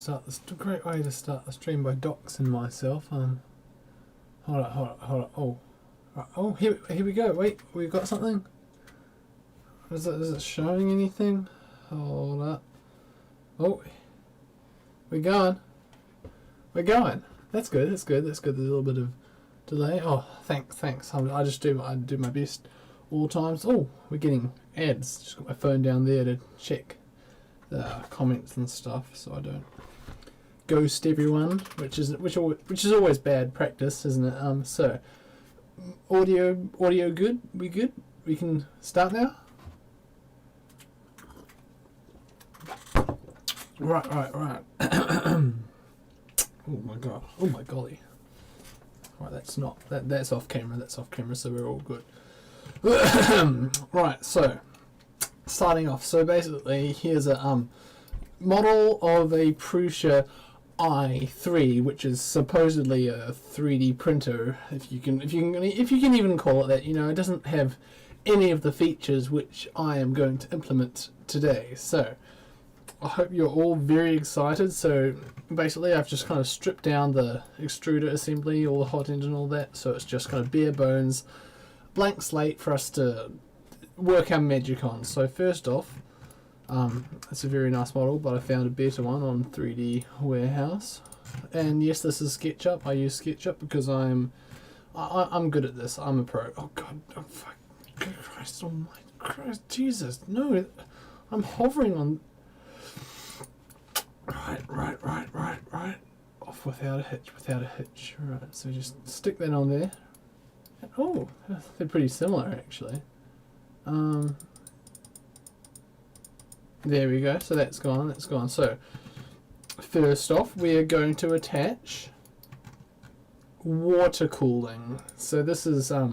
start this. A great way to start the stream by doxing myself. Hold on. Oh, right. Oh, here we go. Wait, we got something. Is it showing anything? Hold up. Oh, we're going. We're going. That's good. That's good. That's good. There's a little bit of delay. Oh, thanks. I just do my best all times. Oh, we're getting ads. Just got my phone down there to check the comments and stuff, so I don't ghost everyone, which is always bad practice, isn't it? So audio good. We good? We can start now. Right. Oh my god. Oh my golly. Right, that's off camera. That's off camera, so we're all good. Right, so starting off. So basically, here's a model of a Prusa i3, which is supposedly a 3D printer, if you can even call it that. You know, it doesn't have any of the features which I am going to implement today. So I hope you're all very excited. So basically, I've just kind of stripped down the extruder assembly, all the hot end and all that. So it's just kind of bare bones, blank slate for us to work our magic on. So first off, it's a very nice model, but I found a better one on 3D Warehouse. And yes, this is SketchUp. I use SketchUp because I'm good at this. I'm a pro. Oh god, oh fuck, Christ, oh my Christ, Jesus, no, I'm hovering on. Right. Off without a hitch. Right, so just stick that on there. Oh, they're pretty similar actually. There we go. So that's gone. So first off, we are going to attach water cooling. So this is a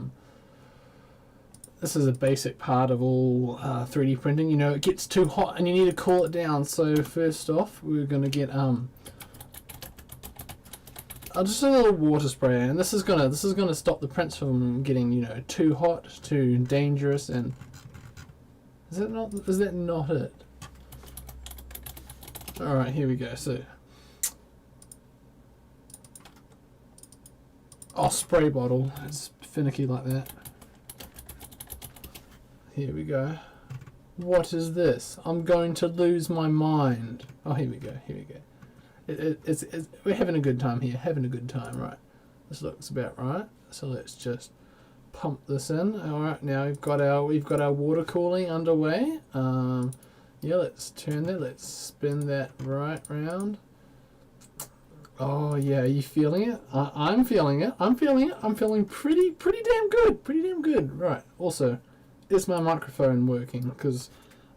basic part of all 3D printing. You know, it gets too hot and you need to cool it down. So first off, we're going to get just a little water spray, and this is gonna stop the prints from getting, you know, too hot, too dangerous. And is that not it? All right, here we go. So, spray bottle. It's finicky like that. Here we go. What is this? I'm going to lose my mind. Oh, here we go. It's we're having a good time here. Right. This looks about right. So let's just pump this in. All right. Now we've got our water cooling underway. Yeah. Let's turn that. Let's spin that right round. Oh yeah. Are you feeling it? I'm feeling it. I'm feeling pretty damn good. Right. Also, is my microphone working? Because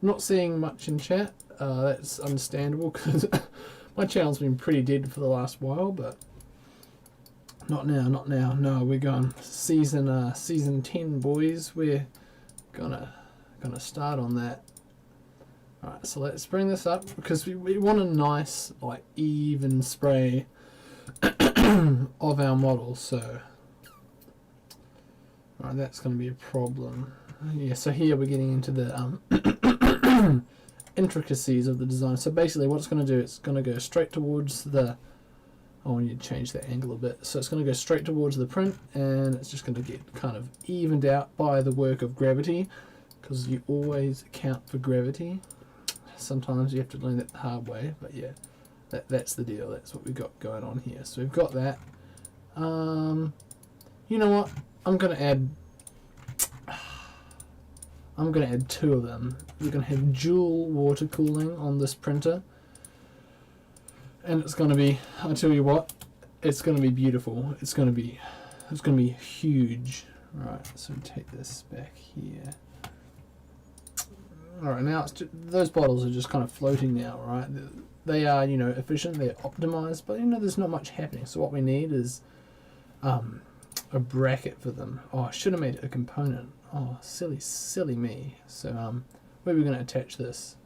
I'm not seeing much in chat. That's understandable because my channel's been pretty dead for the last while, but not now. No, we're going season 10, boys. We're gonna start on that. All right, so let's bring this up because we want a nice, like, even spray of our model. So, all right, that's going to be a problem. Yeah, so here we're getting into the intricacies of the design. So basically what it's going to do, it's going to go straight towards the, I want you to change that angle a bit. So it's going to go straight towards the print, and it's just going to get kind of evened out by the work of gravity, because you always account for gravity. Sometimes you have to learn that the hard way, but yeah, that's the deal. That's what we've got going on here. So we've got that. You know what? I'm going to add two of them. We're going to have dual water cooling on this printer, and it's going to be, I tell you what, it's going to be beautiful. It's going to be huge. Right, so take this back here. All right, now those bottles are just kind of floating now, right? They are, you know, efficient. They're optimized, but you know, there's not much happening. So what we need is a bracket for them. Oh, I should have made it a component. Oh, silly me. So where are we going to attach this?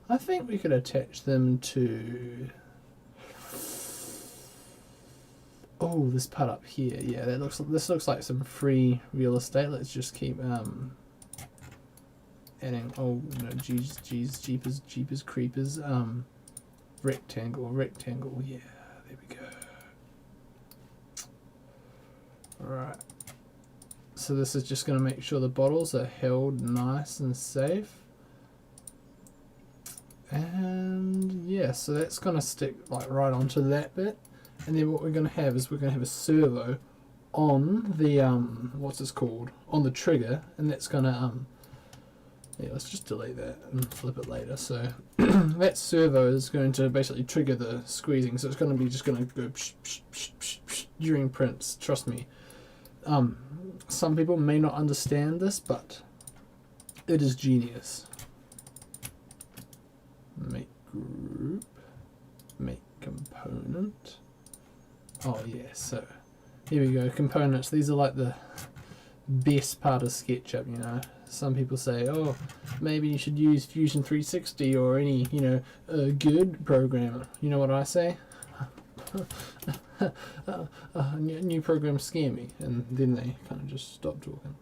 I think we could attach them to, oh, this part up here. Yeah, this looks like some free real estate. Let's just keep adding. Oh no, jeepers creepers. rectangle, yeah, there we go. Alright, so this is just going to make sure the bottles are held nice and safe. And yeah, so that's going to stick like right onto that bit. And then what we're going to have is we're going to have a servo on the, what's this called? On the trigger, and that's going to, yeah, let's just delete that and flip it later. So that servo is going to basically trigger the squeezing, so it's going to be just going to go psh, psh, psh, psh, psh, during prints, trust me. Some people may not understand this, but it is genius. Make group, make component. Oh yeah, so here we go, components. These are like the best part of SketchUp, you know. Some people say, oh, maybe you should use Fusion 360 or any, you know, good programmer. You know what I say? New programs scare me, and then they kind of just stop talking.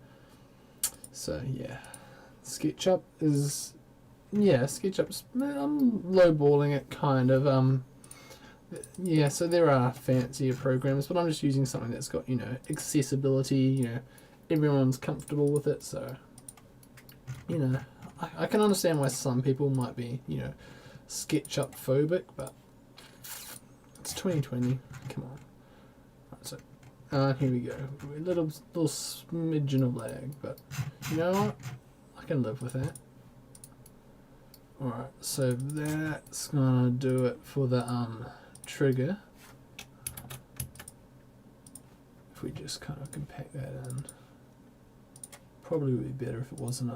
So yeah, SketchUp is, yeah, SketchUp's, I'm lowballing it kind of. Yeah, so there are fancier programs, but I'm just using something that's got, you know, accessibility, you know, everyone's comfortable with it, so, you know, I can understand why some people might be, you know, SketchUp phobic, but it's 2020, come on. Right, so, here we go, a little smidgen of lag, but you know what, I can live with that. Alright, so that's gonna do it for the, trigger. If we just kind of compact that in, probably would be better if it wasn't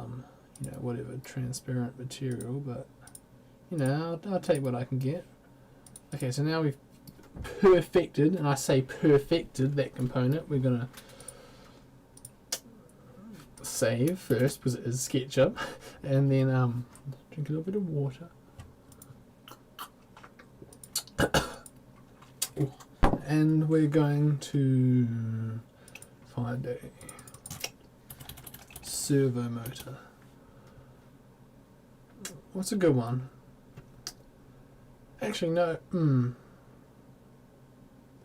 you know, whatever transparent material, but you know, I'll take what I can get. Okay, so now we've perfected, and I say perfected, that component. We're gonna save first because it is SketchUp, and then drink a little bit of water. And we're going to find a servo motor. What's a good one? Actually, no.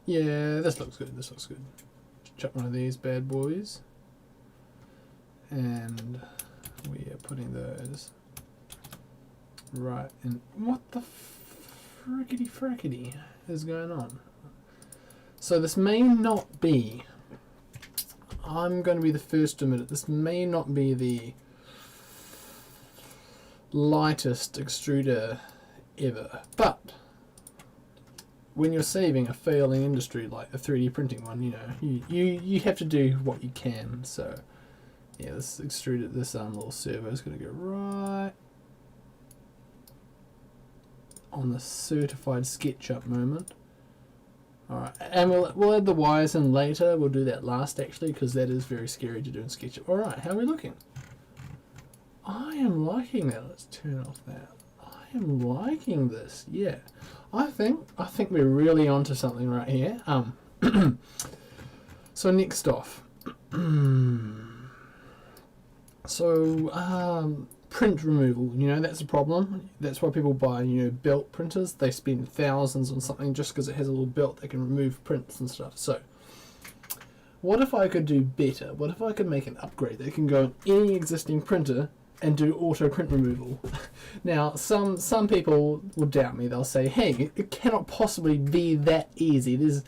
Yeah, this looks good. This looks good. Chuck one of these bad boys. And we are putting those right in. What the frickety is going on? So this may not be, I'm going to be the first to admit it, this may not be the lightest extruder ever, but when you're saving a failing industry like a 3D printing one, you know, you have to do what you can. So yeah, this extruded, this little servo is going to go right on the certified SketchUp moment. Alright, and we'll add the wires in later. We'll do that last actually, because that is very scary to do in SketchUp. Alright, how are we looking? I am liking that. Let's turn off that. I am liking this. Yeah, I think we're really onto something right here. So next off, print removal, you know, that's a problem. That's why people buy, you know, belt printers. They spend thousands on something just because it has a little belt that can remove prints and stuff. So what if I could do better? What if I could make an upgrade that can go on any existing printer and do auto print removal? Now, some people will doubt me. They'll say, hey, it cannot possibly be that easy. There's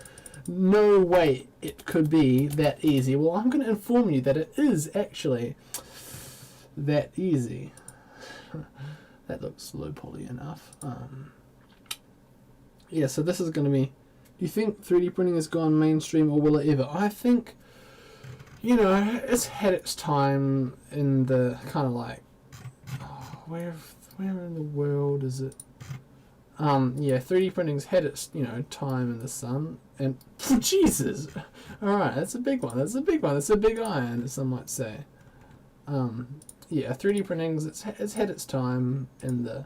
no way it could be that easy. Well, I'm going to inform you that it is actually that easy. That looks low poly enough. Yeah, so this is going to be, do you think 3D printing has gone mainstream, or will it ever? I think, you know, it's had its time in the kind of like, where in the world is it? Yeah, 3D printing's had its, you know, time in the sun, and Jesus, all right, that's a big one. That's a big one. That's a big iron, as some might say. Yeah, 3D printing, it's had its time in the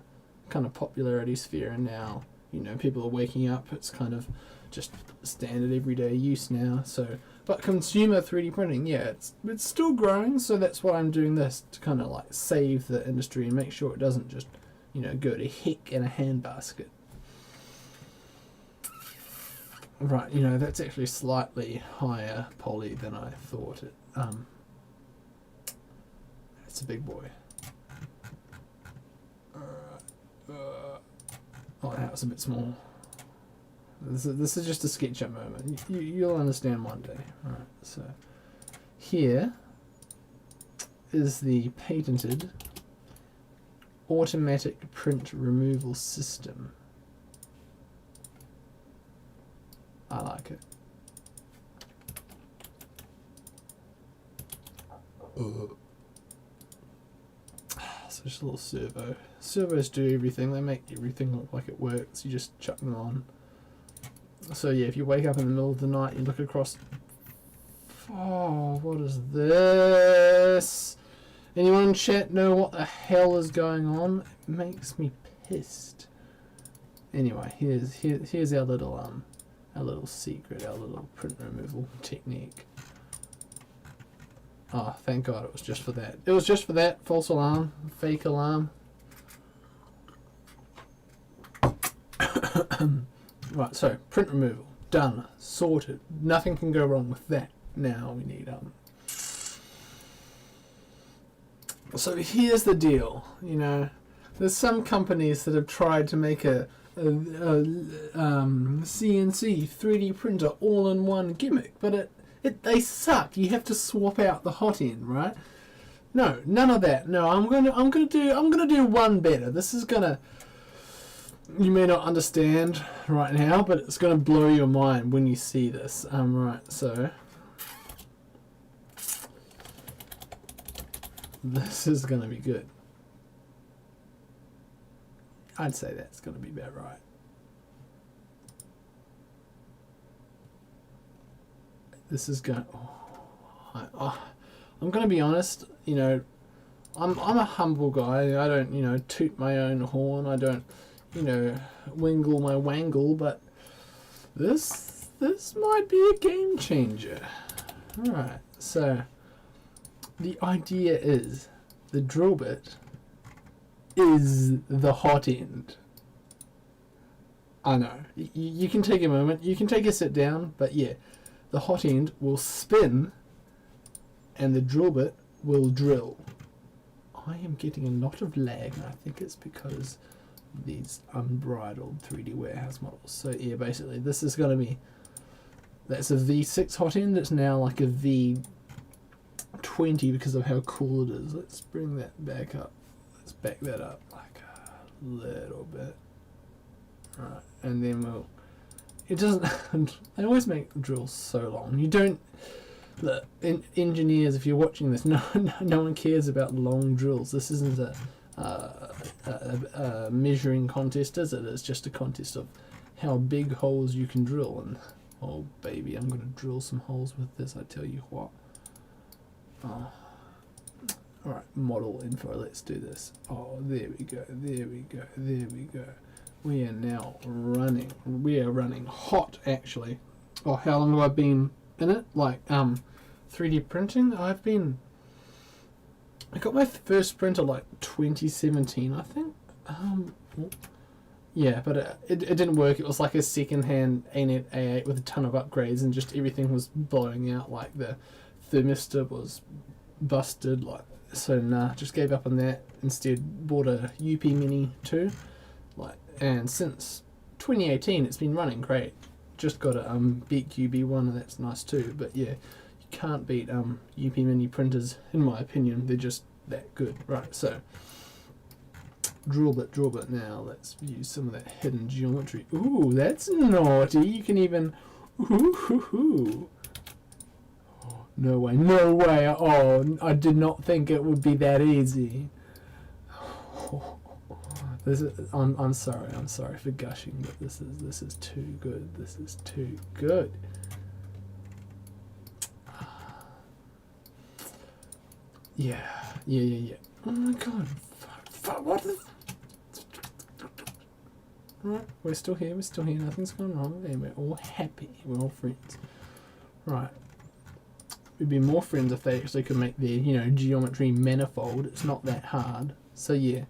kind of popularity sphere, and now, you know, people are waking up. It's kind of just standard everyday use now. So, but consumer 3D printing, yeah, it's still growing. So that's why I'm doing this, to kind of like save the industry and make sure it doesn't just, you know, go to heck in a handbasket. Right, you know, that's actually slightly higher poly than I thought it. It's a big boy. Oh, that was a bit small. This is just a SketchUp moment. You'll understand one day. Right, so here is the patented automatic print removal system. I like it. So just a little servo. Servos do everything. They make everything look like it works. You just chuck them on. So yeah, if you wake up in the middle of the night, you look across. Oh, what is this? Anyone in chat know what the hell is going on? It makes me pissed. Anyway, here's our little secret, our little print removal technique. Oh, thank God it was just for that. It was just for that. False alarm. Fake alarm. Right, so print removal. Done. Sorted. Nothing can go wrong with that. Now we need So here's the deal. You know, there's some companies that have tried to make a CNC 3D printer all-in-one gimmick, but they suck. You have to swap out the hot end, right? No, none of that. No, I'm gonna do one better. This is gonna, you may not understand right now, but it's gonna blow your mind when you see this. Right, so this is gonna be good. I'd say that's gonna be about right. This is going. I'm going to be honest. You know, I'm a humble guy. I don't, you know, toot my own horn. I don't, you know, wingle my wangle. But this might be a game changer. All right. So the idea is the drill bit is the hot end. I know. You can take a moment. You can take a sit down. But yeah. The hot end will spin and the drill bit will drill. I am getting a lot of lag, and I think it's because these unbridled 3D warehouse models. So yeah, basically this is going to be, that's a V6 hot end. It's now like a V20 because of how cool it is. Let's bring that back up. Let's back that up like a little bit. Right, and then we'll, it doesn't. They always make drills so long. You don't. The engineers, if you're watching this, no one cares about long drills. This isn't a measuring contest, is it? It's just a contest of how big holes you can drill. And oh baby, I'm gonna drill some holes with this. I tell you what. Oh. All right, model info. Let's do this. Oh, there we go. There we go. There we go. We are now running. We are running hot, actually. Oh, how long have I been in it? Like, 3D printing? I got my first printer like 2017, I think. Yeah, but it didn't work. It was like a second-hand ANET A8 with a ton of upgrades, and just everything was blowing out. Like the thermistor was busted. Like, so nah, just gave up on that. Instead, bought a UP Mini 2. Like. And since 2018, it's been running great. Just got a BeatQB one, and that's nice too. But yeah, you can't beat UP Mini printers, in my opinion. They're just that good. Right, so drill bit now. Let's use some of that hidden geometry. Ooh, that's naughty. You can even, ooh. Oh, no way, no way. Oh, I did not think it would be that easy. I'm sorry for gushing, but this is too good. This is too good. Yeah. Oh my god. Fuck, what the... Right, we're still here, nothing's going wrong, and we're all happy, we're all friends. Right. We'd be more friends if they actually could make their, you know, geometry manifold. It's not that hard. So yeah.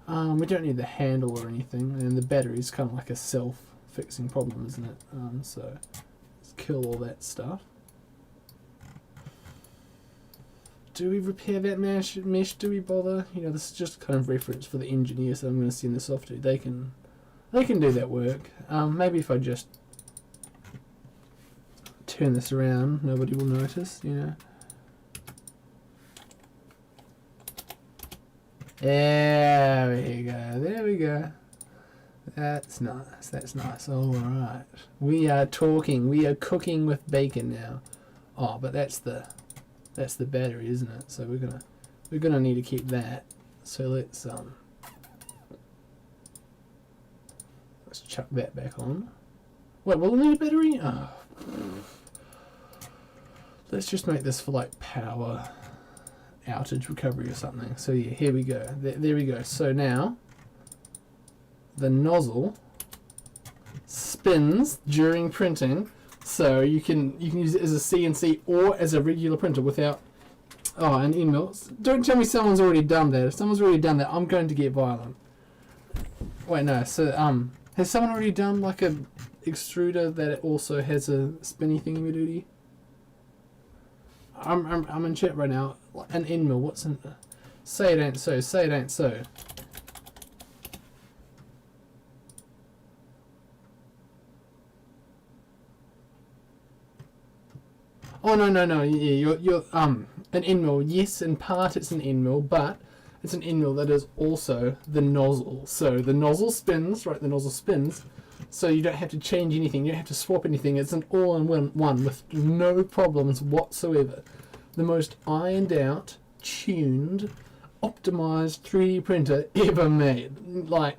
We don't need the handle or anything, and the battery's kind of like a self fixing problem, isn't it? So let's kill all that stuff. Do we repair that mesh? Do we bother? You know, this is just kind of reference for the engineers that I'm going to send this off to. They can do that work. Maybe if I just turn this around, nobody will notice, you know. There we go. There we go. That's nice. That's nice. All right. We are talking. We are cooking with bacon now. Oh, but that's the battery, isn't it? So we're gonna need to keep that. So let's chuck that back on. Wait, will we need a battery? Oh. Let's just make this for like power outage recovery or something. So yeah, here we go. There we go. So now the nozzle spins during printing, so you can use it as a CNC or as a regular printer without an end mill. Don't tell me someone's already done that. If someone's already done that, I'm going to get violent. Wait, no. So has someone already done like a extruder that also has a spinny thingy-ma-doody? I'm in chat right now. An end mill. What's in? Say it ain't so. Say it ain't so. Oh no. Yeah, you're an end mill. Yes, in part it's an end mill, but it's an end mill that is also the nozzle. So the nozzle spins, right? The nozzle spins. So you don't have to change anything. You don't have to swap anything. It's an all-in-one with no problems whatsoever. The most ironed out, tuned, optimized 3D printer ever made. Like,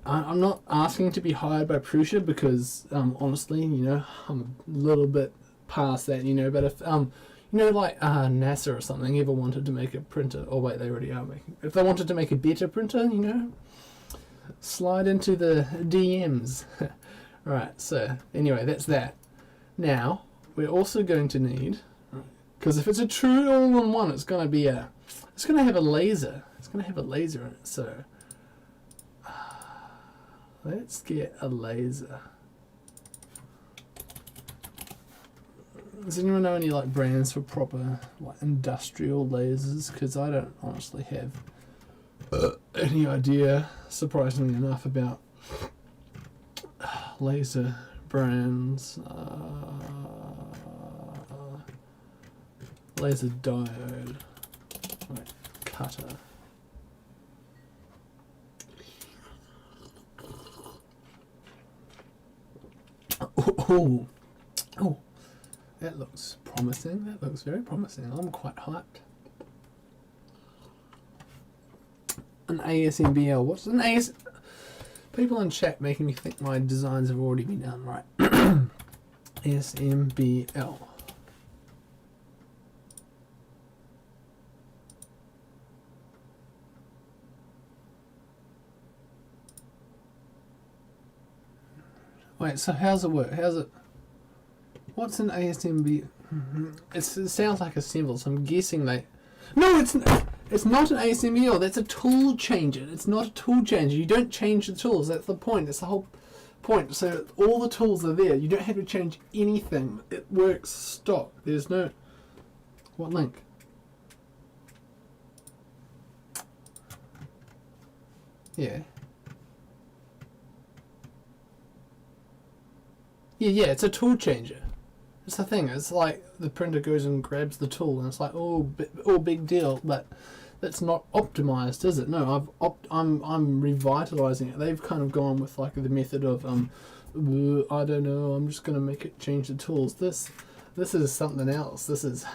I'm not asking to be hired by Prusa because, honestly, you know, I'm a little bit past that, you know. But if, you know, like NASA or something ever wanted to make a printer, oh wait, they already are making. If they wanted to make a better printer, you know, slide into the DMs. Right. So anyway, that's that. Now we're also going to need, because if it's a true all-in-one, it's going to have a laser. It's going to have a laser in it. So let's get a laser. Does anyone know any like brands for proper like industrial lasers? Because I don't honestly have any idea, surprisingly enough, about laser brands. Laser diode. Right, cutter. Oh, that looks promising. That looks very promising. I'm quite hyped. An ASMBL. What's an AS? People in chat making me think my designs have already been done, right? ASMBL. Wait, so how's it work? What's an ASMB? It sounds like a symbol, so I'm guessing they... No, it's not an ASMBL. That's a tool changer. It's not a tool changer. You don't change the tools. That's the point. That's the whole point. So all the tools are there. You don't have to change anything. It works stock. There's no... What link? Yeah. Yeah, it's a tool changer. It's the thing. It's like the printer goes and grabs the tool, and it's like, oh, big deal. But that's not optimized, is it? No, I'm revitalizing it. They've kind of gone with like the method of I don't know. I'm just gonna make it change the tools. This is something else. This is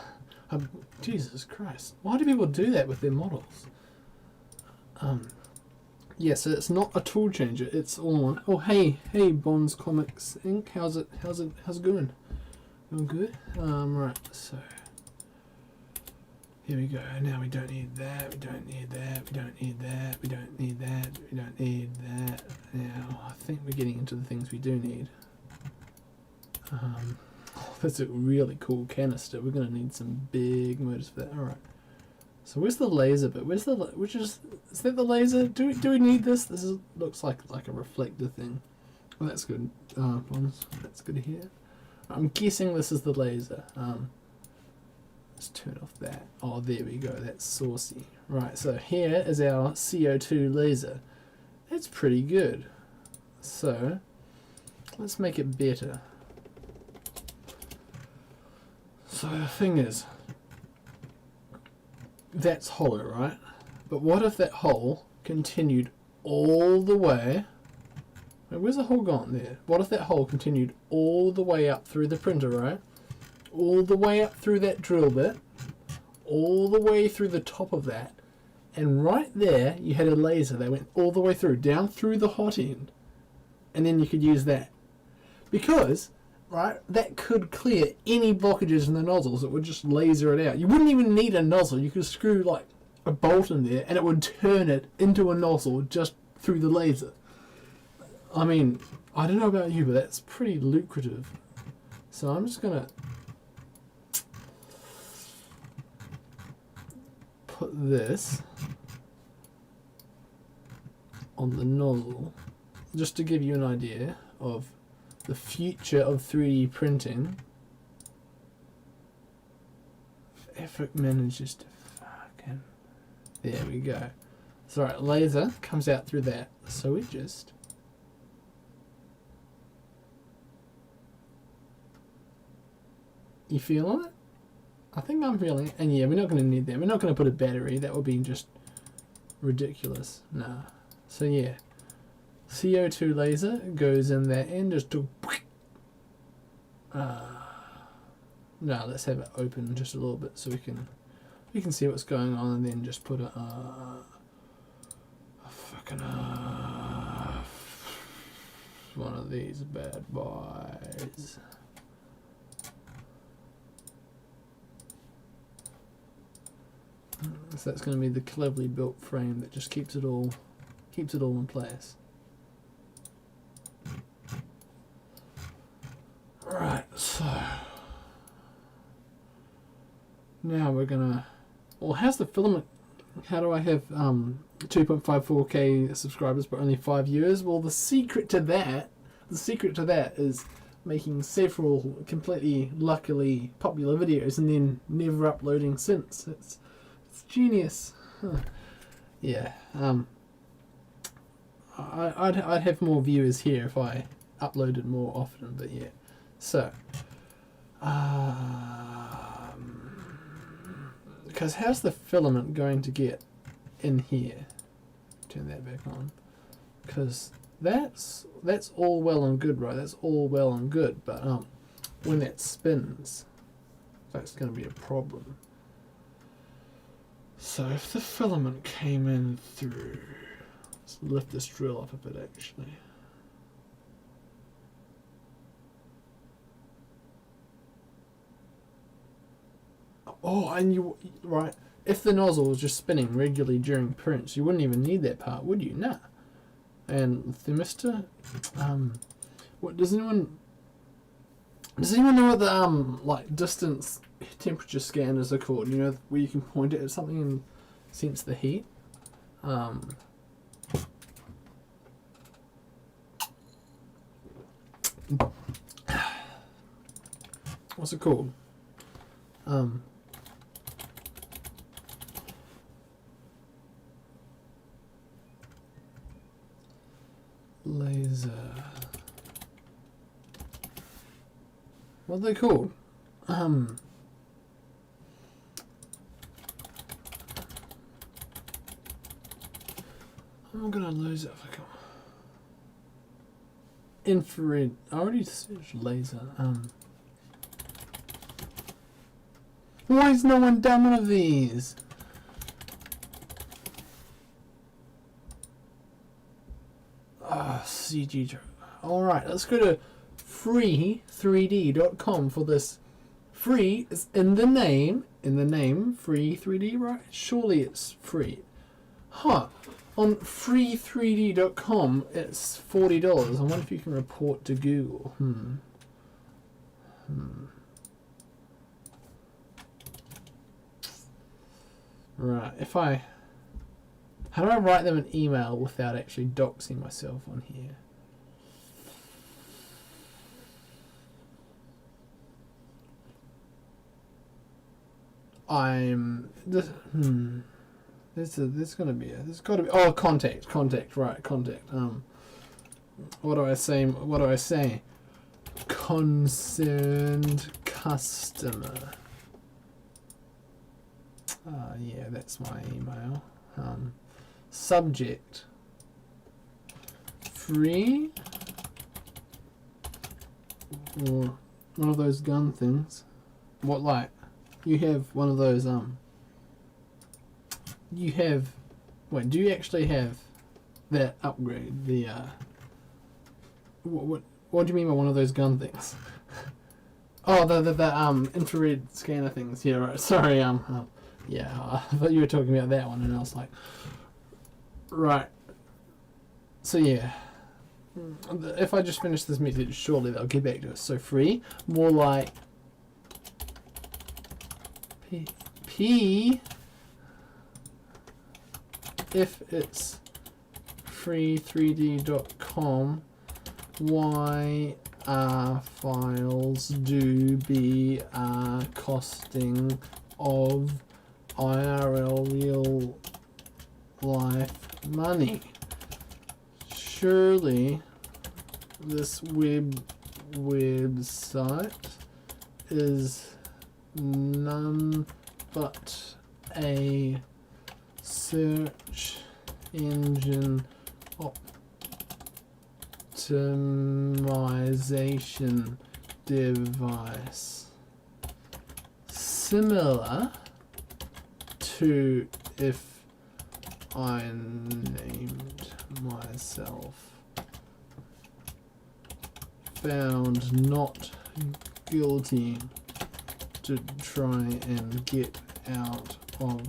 Jesus Christ. Why do people do that with their models? Yeah, so it's not a tool changer. It's all one. Oh, hey, Bonds Comics Inc. How's it going? Going good. Right. So here we go. Now we don't need that. We don't need that. We don't need that. We don't need that. We don't need that. Now I think we're getting into the things we do need. That's a really cool canister. We're gonna need some big motors for that. All right. So where's the laser bit? Is that the laser? Do we need this? Looks like a reflector thing. Well, that's good. That's good here. I'm guessing this is the laser. Let's turn off that. Oh, there we go. That's saucy. Right, so here is our CO2 laser. That's pretty good. So, let's make it better. So the thing is, that's hollow, right? But what if that hole continued all the way... Wait, where's the hole gone there? What if that hole continued all the way up through the printer, right? All the way up through that drill bit, all the way through the top of that, and right there you had a laser that went all the way through, down through the hot end, and then you could use that. Because, right, that could clear any blockages in the nozzles. It would just laser it out. You wouldn't even need a nozzle. You could screw like a bolt in there and it would turn it into a nozzle just through the laser. I mean, I don't know about you, but that's pretty lucrative. So I'm just going to put this on the nozzle just to give you an idea of the future of 3D printing. If it manages to fucking... There we go. So right, laser comes out through that. So we just... You feeling it? I think I'm feeling it. And yeah, we're not going to need that. We're not going to put a battery. That would be just ridiculous. Nah. So yeah. CO2 laser goes in that end just to... No, let's have it open just a little bit so we can see what's going on, and then just put a fucking one of these bad boys. So that's going to be the cleverly built frame that just keeps it all in place. Right, so now we're gonna... Well, how's the filament? How do I have 2.54k subscribers but only 5 viewers? Well, the secret to that is making several completely luckily popular videos and then never uploading since. It's genius. Huh. Yeah. I'd have more viewers here if I uploaded more often, but yeah. So, because how's the filament going to get in here? Turn that back on. Because that's all well and good, right? That's all well and good, but when that spins, that's going to be a problem. So if the filament came in through, let's lift this drill up a bit actually. Oh, and you, right, if the nozzle was just spinning regularly during prints, you wouldn't even need that part, would you? Nah. And thermistor, what, does anyone know what the, like, distance temperature scanners are called? You know, where you can point it at something and sense the heat? What's it called? Laser. What are they called? I'm gonna lose it if I can't. Infrared. I already searched laser. Why has no one done one of these? CG. Alright, let's go to free3d.com for this. Free is in the name, free 3D, right? Surely it's free. Huh. On free3d.com, it's $40. I wonder if you can report to Google. Right, how do I write them an email without actually doxing myself on here? I'm this. There's got to be. Oh, contact. Right, contact. What do I say? Concerned customer. Yeah, that's my email. Subject. Free. Or one of those gun things. What, like? You have one of those, you have... Wait, do you actually have that upgrade? The, What do you mean by one of those gun things? Oh, the infrared scanner things. Yeah, right. Sorry, yeah, I thought you were talking about that one, and I was like... Right. So, yeah. If I just finish this message, surely they'll get back to us. So, free. More like... P if it's free3d.com, why are files do be costing of IRL real life money? Surely this website is none but a search engine optimization device, similar to if I named myself found not guilty to try and get out of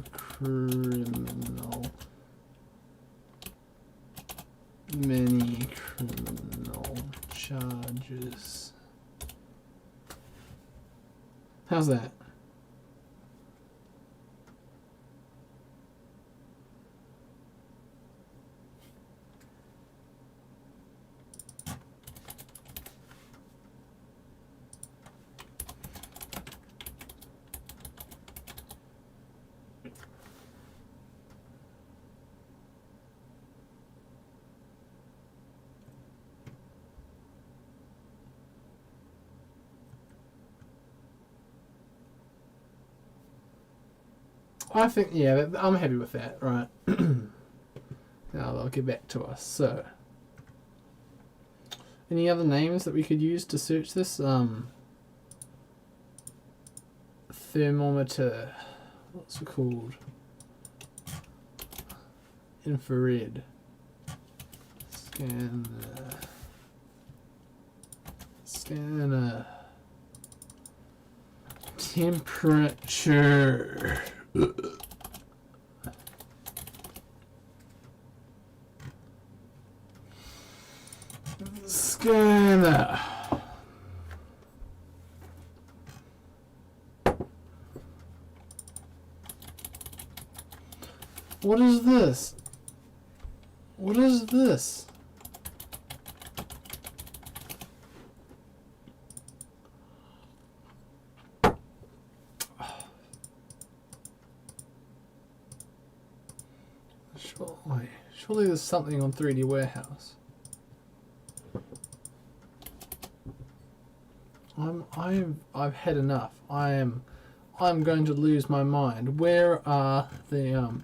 many criminal charges. How's that? I think, yeah, I'm happy with that, right? Now they'll get back to us. So, any other names that we could use to search this? Thermometer. What's it called? Infrared. Scanner. Temperature. Scanner. What is this? What is this? Surely there's something on 3D Warehouse. I've had enough. I'm going to lose my mind. Where are the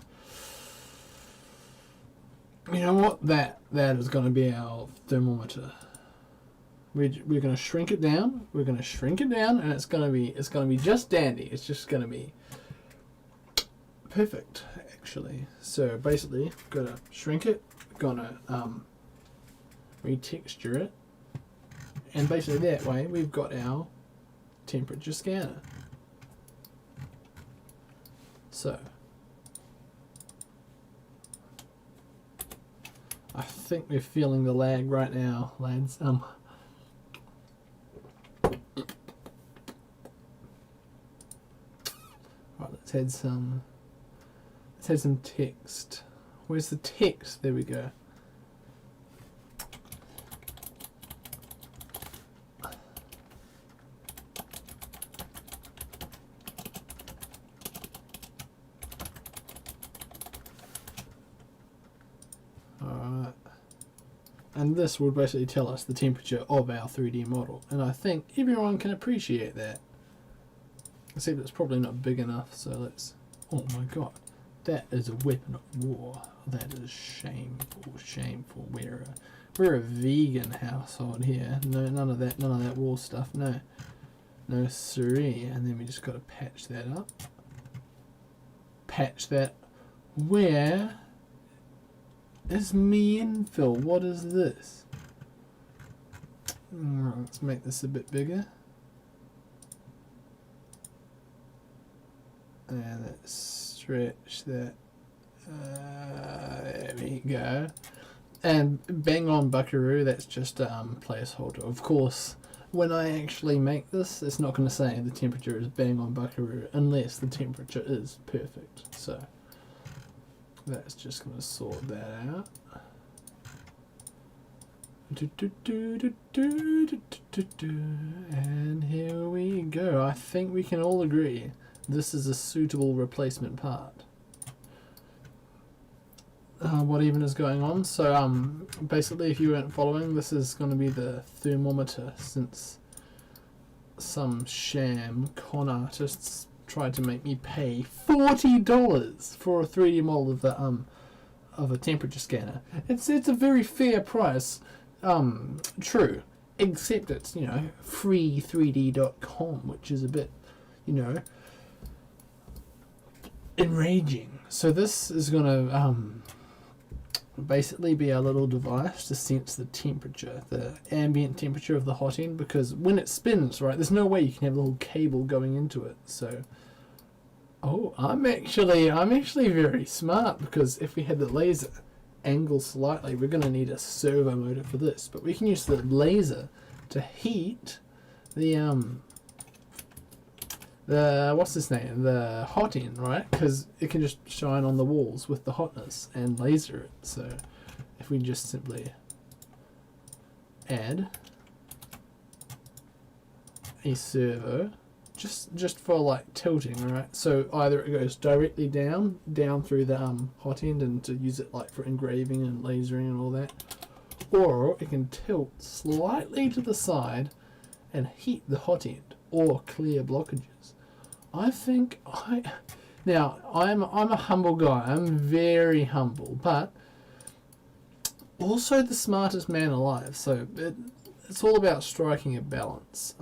you know what? That is going to be our thermometer. We're going to shrink it down. We're going to shrink it down, and it's going to be just dandy. It's just going to be perfect, actually. So basically, got to shrink it. Gonna retexture it, and basically that way we've got our temperature scanner. So I think we're feeling the lag right now, lads. Right, let's add some text. Where's the text? There we go. And this will basically tell us the temperature of our 3D model. And I think everyone can appreciate that. Except it's probably not big enough, so let's... Oh my god. That is a weapon of war. That is shameful, shameful. We're a vegan household here. No, none of that wall stuff. No. No siree. And then we just got to patch that up. Patch that. Where is me infill? What is this? Let's make this a bit bigger. And let's stretch that. There we go. And bang on buckaroo, that's just a placeholder. Of course, when I actually make this, it's not going to say the temperature is bang on buckaroo unless the temperature is perfect. So that's just going to sort that out. And here we go. I think we can all agree this is a suitable replacement part. What even is going on? So basically, if you weren't following, this is going to be the thermometer, since some sham con artists tried to make me pay $40 for a 3D model of a temperature scanner. It's a very fair price. True, except it's, you know, free3d.com, which is a bit, you know, enraging. So this is going to basically be our little device to sense the temperature, the ambient temperature of the hot end, because when it spins, right, there's no way you can have a little cable going into it. So I'm actually very smart, because if we had the laser angle slightly, we're going to need a servo motor for this, but we can use the laser to heat the what's this name, the hot end, right? Because it can just shine on the walls with the hotness and laser it. So if we just simply add a servo, just for like tilting, right? So either it goes directly down through the hot end, and to use it like for engraving and lasering and all that, or it can tilt slightly to the side and heat the hot end or clear blockages. I think now I'm a humble guy. I'm very humble, but also the smartest man alive. So it's all about striking a balance.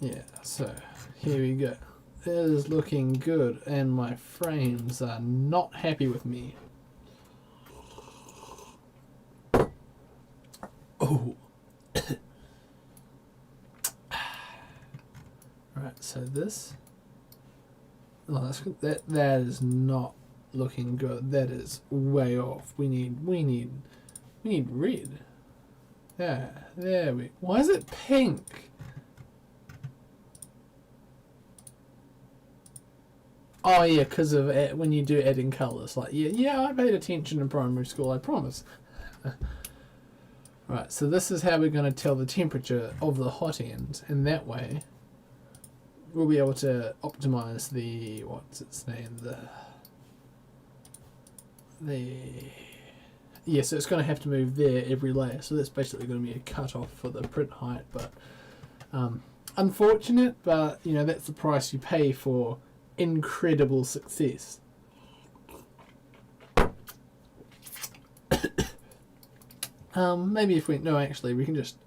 Yeah. So here we go. It is looking good, and my frames are not happy with me. Oh. Right, so this, that is not looking good. That is way off. We need red. Yeah, there we. Why is it pink? Oh yeah, because of when you do adding colours. Like yeah, I paid attention in primary school. I promise. Right, so this is how we're going to tell the temperature of the hot end, and that way we'll be able to optimize the, what's its name, yeah, so it's going to have to move there every layer, so that's basically going to be a cut-off for the print height, but unfortunate, but you know, that's the price you pay for incredible success. Maybe if we, no, actually we can just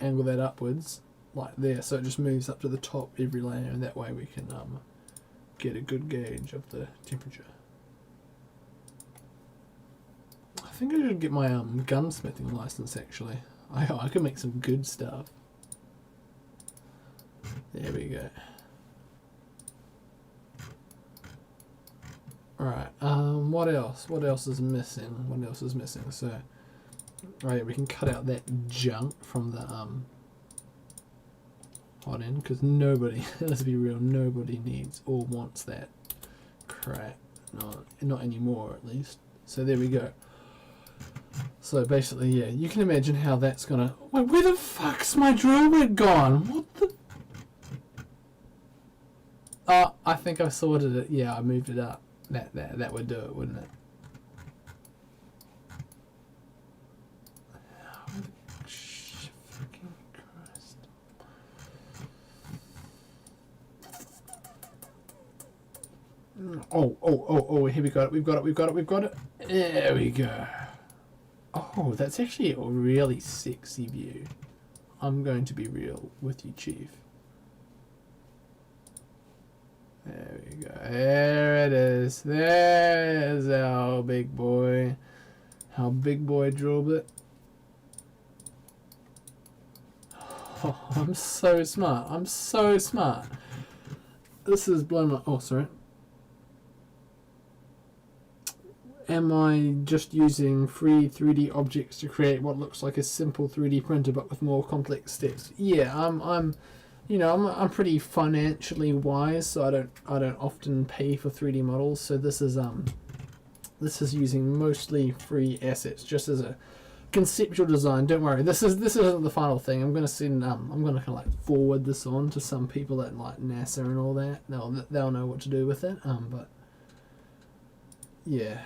angle that upwards like there, so it just moves up to the top every layer, and that way we can get a good gauge of the temperature. I think I should get my gunsmithing license actually. I can make some good stuff. There we go. Alright, what else? What else is missing? What else is missing? So, right, we can cut out that junk from the hot end, because nobody, let's be real, nobody needs or wants that crap. Not anymore, at least. So there we go. So basically, yeah, you can imagine how that's gonna. Wait, where the fuck's my drill rig gone? What the? Oh, I think I sorted it. Yeah, I moved it up. That would do it, wouldn't it? Oh, here we got it, we've got it. There we go. Oh, that's actually a really sexy view. I'm going to be real with you, Chief. There we go. There it is. There's our big boy. Our big boy drilled it. Oh, I'm so smart. I'm so smart. This is blowing my... Oh, sorry. Am I just using free 3D objects to create what looks like a simple 3D printer but with more complex steps? Yeah, I'm pretty financially wise, so I don't often pay for 3D models. So this is using mostly free assets just as a conceptual design. Don't worry, this isn't the final thing. I'm gonna send I'm gonna kind of like forward this on to some people at like NASA and all that. They'll know what to do with it. But yeah.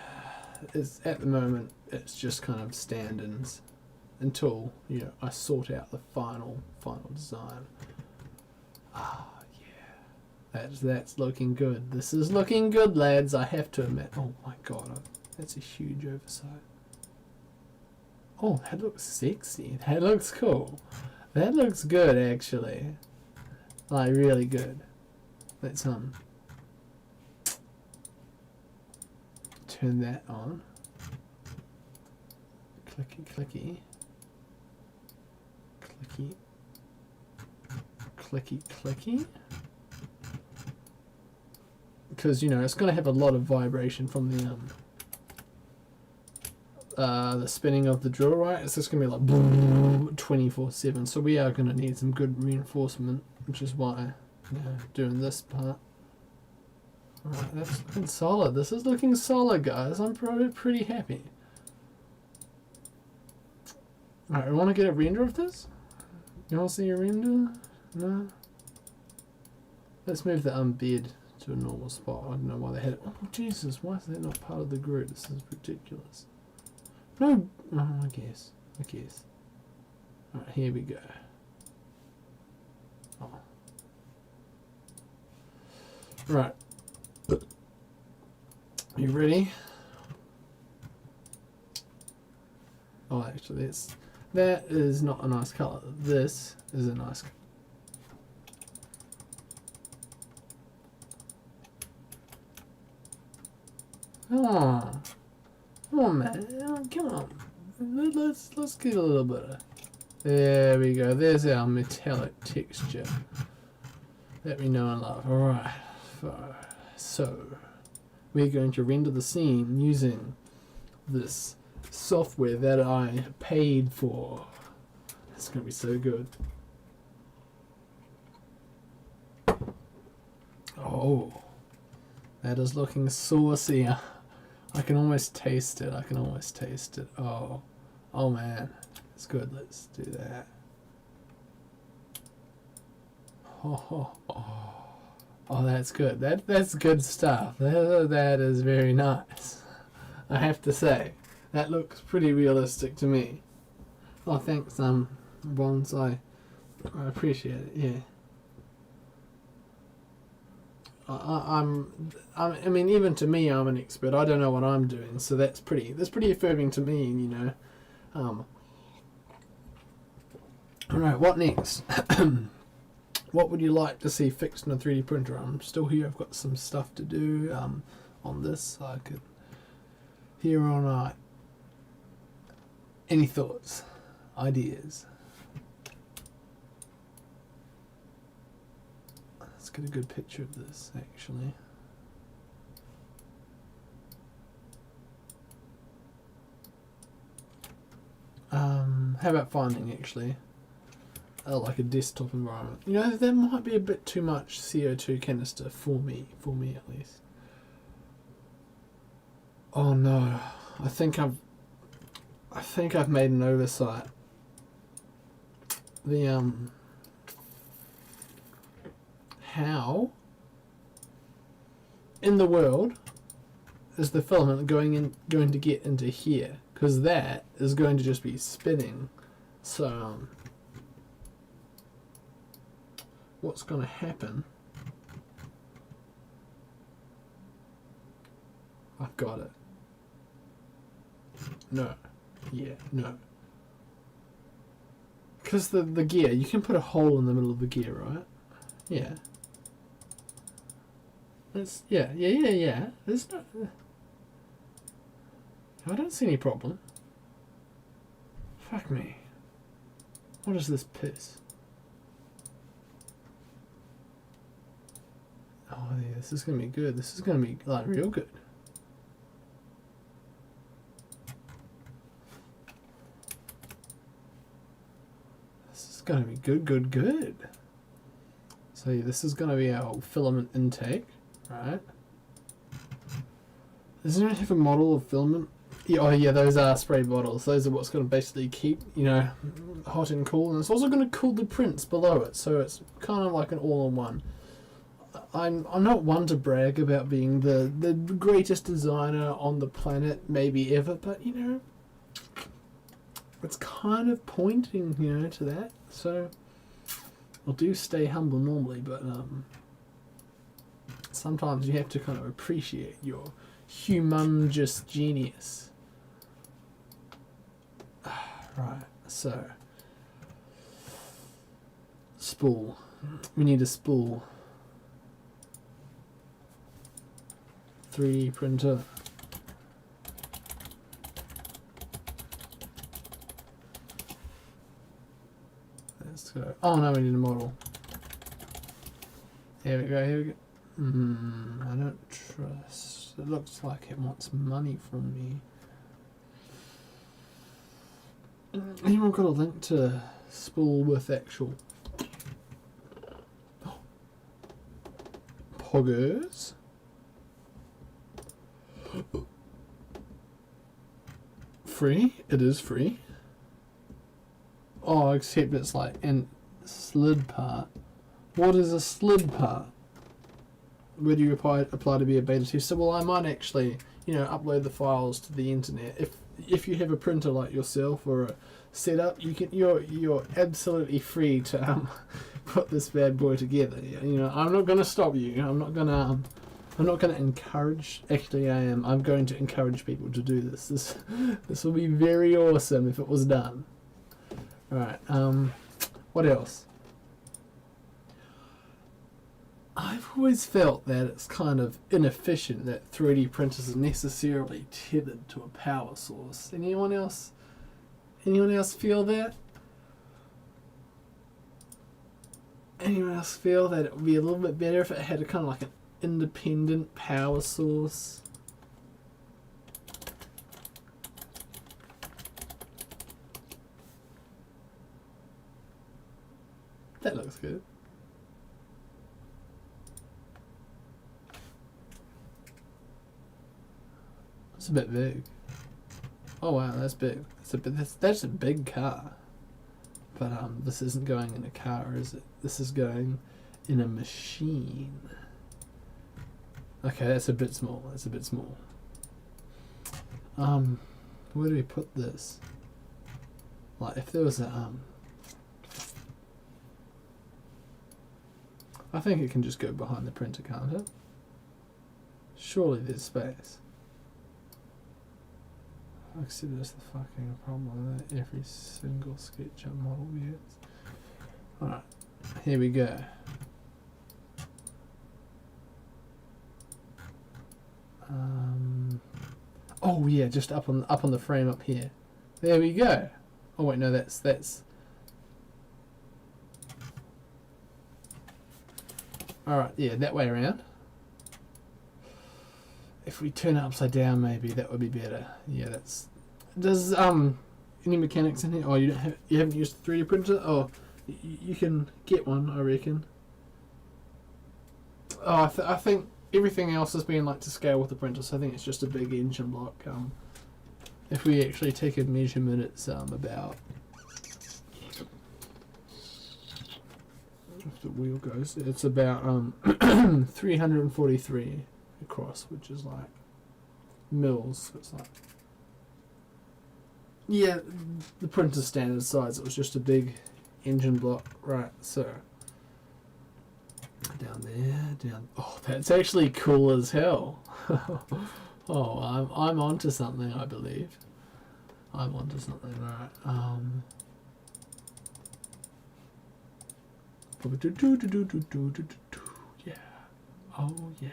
It's at the moment it's just kind of stand-ins until I sort out the final design. Yeah, that's looking good. This is looking good, lads. I have to admit. Oh my god, that's a huge oversight. Oh, that looks sexy. That looks cool. That looks good actually. Like really good. Let's turn that on. Clicky, clicky. Clicky. Clicky, clicky. Because, it's going to have a lot of vibration from the spinning of the drill, right? It's just going to be like 24/7. So we are going to need some good reinforcement, which is why doing this part. Alright, that's looking solid. This is looking solid, guys. I'm probably pretty happy. Alright, I want to get a render of this? You want to see a render? No? Let's move the bed to a normal spot. I don't know why they had it. Oh, Jesus, why is that not part of the grid? This is ridiculous. No! Oh, I guess. Alright, here we go. Oh. Right. You ready? Oh, actually, that is not a nice color. This is a nice color. Oh, come on, man! Come on. Let's get a little bit of. There we go. There's our metallic texture that we know and love. All right. So we're going to render the scene using this software that I paid for. It's going to be so good. Oh, that is looking saucy. I can almost taste it. Oh man, it's good. Let's do that. Oh, that's good. That's good stuff. That is very nice. I have to say, that looks pretty realistic to me. Oh, thanks, Bonsai. I appreciate it. Yeah. I mean, even to me, I'm an expert. I don't know what I'm doing, so that's pretty affirming to me, All right, what next? What would you like to see fixed in a 3D printer? I'm still here. I've got some stuff to do on this. So I could here on night. Any thoughts, ideas? Let's get a good picture of this, actually. How about finding, actually, like a desktop environment? That might be a bit too much CO2 canister for me at least. Oh no, I think I've made an oversight. The how in the world is the filament going to get into here? Because that is going to just be spinning. So what's going to happen I've got it. No. Yeah, no. Because the gear, you can put a hole in the middle of the gear, right? Yeah. That's, yeah. There's no... I don't see any problem. Fuck me. What is this piss? Oh yeah, this is gonna be good. This is gonna be like real good. This is gonna be good. So yeah, this is gonna be our filament intake, right? Doesn't it have a model of filament? Yeah, oh yeah, those are spray bottles. Those are what's going to basically keep, you know, hot and cool, and it's also going to cool the prints below it. So it's kind of like an all-in-one. I'm not one to brag about being the greatest designer on the planet, maybe ever, but you know, it's kind of pointing, you know, to that. So I do stay humble normally, but sometimes you have to kind of appreciate your humongous genius. Right, so spool. We need a spool. 3D printer. Let's go. Oh no, we need a model. Here we go. I don't trust. It looks like it wants money from me. Anyone got a link to spool with actual poggers? Free? It is free. Oh, except it's like in slid part. What is a slid part? Where do you apply to be a beta tester? Well, I might actually, you know, upload the files to the internet. If you have a printer like yourself or a setup, you're absolutely free to put this bad boy together. You know, I'm not gonna stop you. I'm not gonna encourage. Actually, I am. I'm going to encourage people to do this. This will be very awesome if it was done. All right. What else? I've always felt that it's kind of inefficient that 3D printers are necessarily tethered to a power source. Anyone else feel that? Anyone else feel that it would be a little bit better if it had a kind of like an independent power source? That looks good. It's a bit big. Oh wow, that's big. That's a big car. But this isn't going in a car, is it? This is going in a machine. Okay, that's a bit small. That's a bit small. Where do we put this? Like if there was a I think it can just go behind the printer, can't it? Surely there's space. I see that's the fucking problem with every single SketchUp model gets. Alright, here we go. Oh yeah, just up on the frame up here. There we go. Oh wait, no, that's. Alright, yeah, that way around. If we turn it upside down, maybe that would be better. Yeah, that's. Does any mechanics in here? Oh, you haven't used a 3D printer? Oh, you can get one, I reckon. Oh, I think everything else has been like to scale with the printer, so I think it's just a big engine block. If we actually take a measurement, it's about. If the wheel goes, it's about 343 across, which is like mils. So it's like, yeah, the printer's standard size. It was just a big engine block, right? So down there, down. Oh, that's actually cool as hell. Oh, I'm onto something, I believe. I'm onto something, right? Yeah. Oh yeah.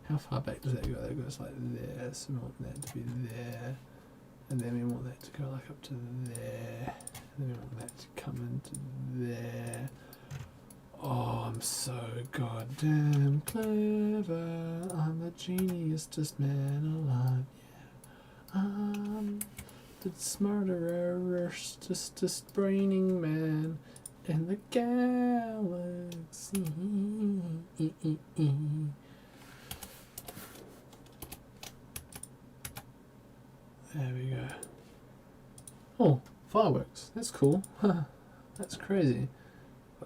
How far back does that go? That goes like there. So we want that to be there, and then we want that to go like up to there, and then we want that to come into there. Oh, I'm so goddamn clever. I'm the geniusest man alive. Yeah. I'm the smartest braining man in the galaxy. There we go. Oh, fireworks. That's cool. That's crazy.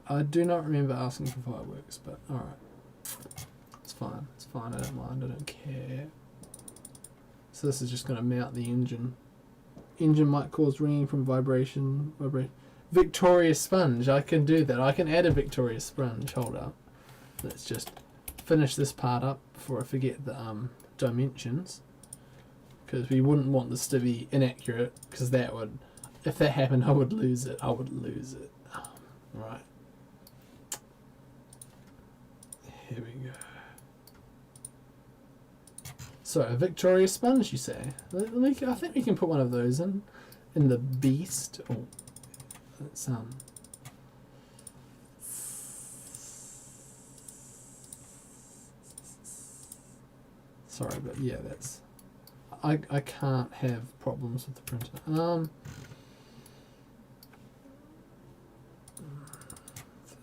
I do not remember asking for fireworks, but alright. It's fine. It's fine. I don't mind. I don't care. So this is just going to mount the engine. Engine might cause ringing from vibration. Victorious sponge. I can do that. I can add a Victorious sponge. Hold up. Let's just finish this part up before I forget the dimensions. Because we wouldn't want this to be inaccurate. Because that would... If that happened, I would lose it. I would lose it. Right. Here we go. So, a Victorious sponge, you say? I think we can put one of those in the beast. Oh, that's sorry, but yeah, that's. I can't have problems with the printer.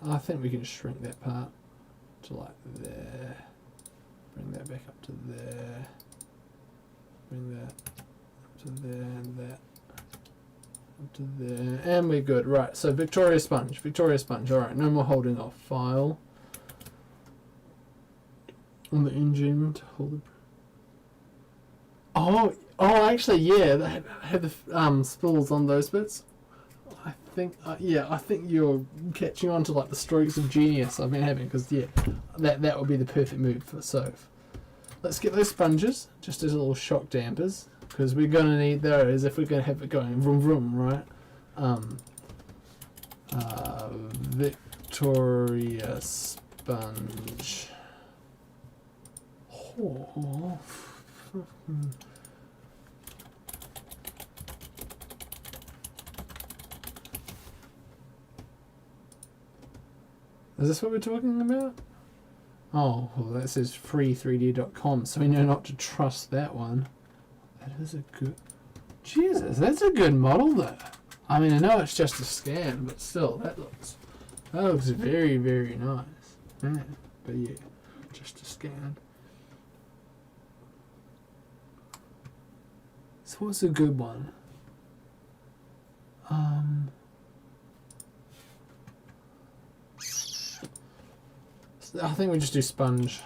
I think we can shrink that part to like there. Bring that back up to there. Bring that up to there and that up to there. And we're good. Right, so Victorious sponge. Victorious sponge. Alright, no more holding off. File. On the engine to hold the... Oh, actually, yeah. They had the spools on those bits. I think, I think you're catching on to like the strokes of genius I've been having, because yeah, that would be the perfect move for Soph. Let's get those sponges just as little shock dampers, because we're gonna need those if we're gonna have it going vroom vroom, right? Victoria sponge. Oh. Is this what we're talking about? Oh, well, that says free3d.com, so we know not to trust that one. That is a good... Jesus, that's a good model though. I mean, I know it's just a scan, but still, that looks very, very nice. Yeah, but yeah, just a scan. So what's a good one? I think we just do sponge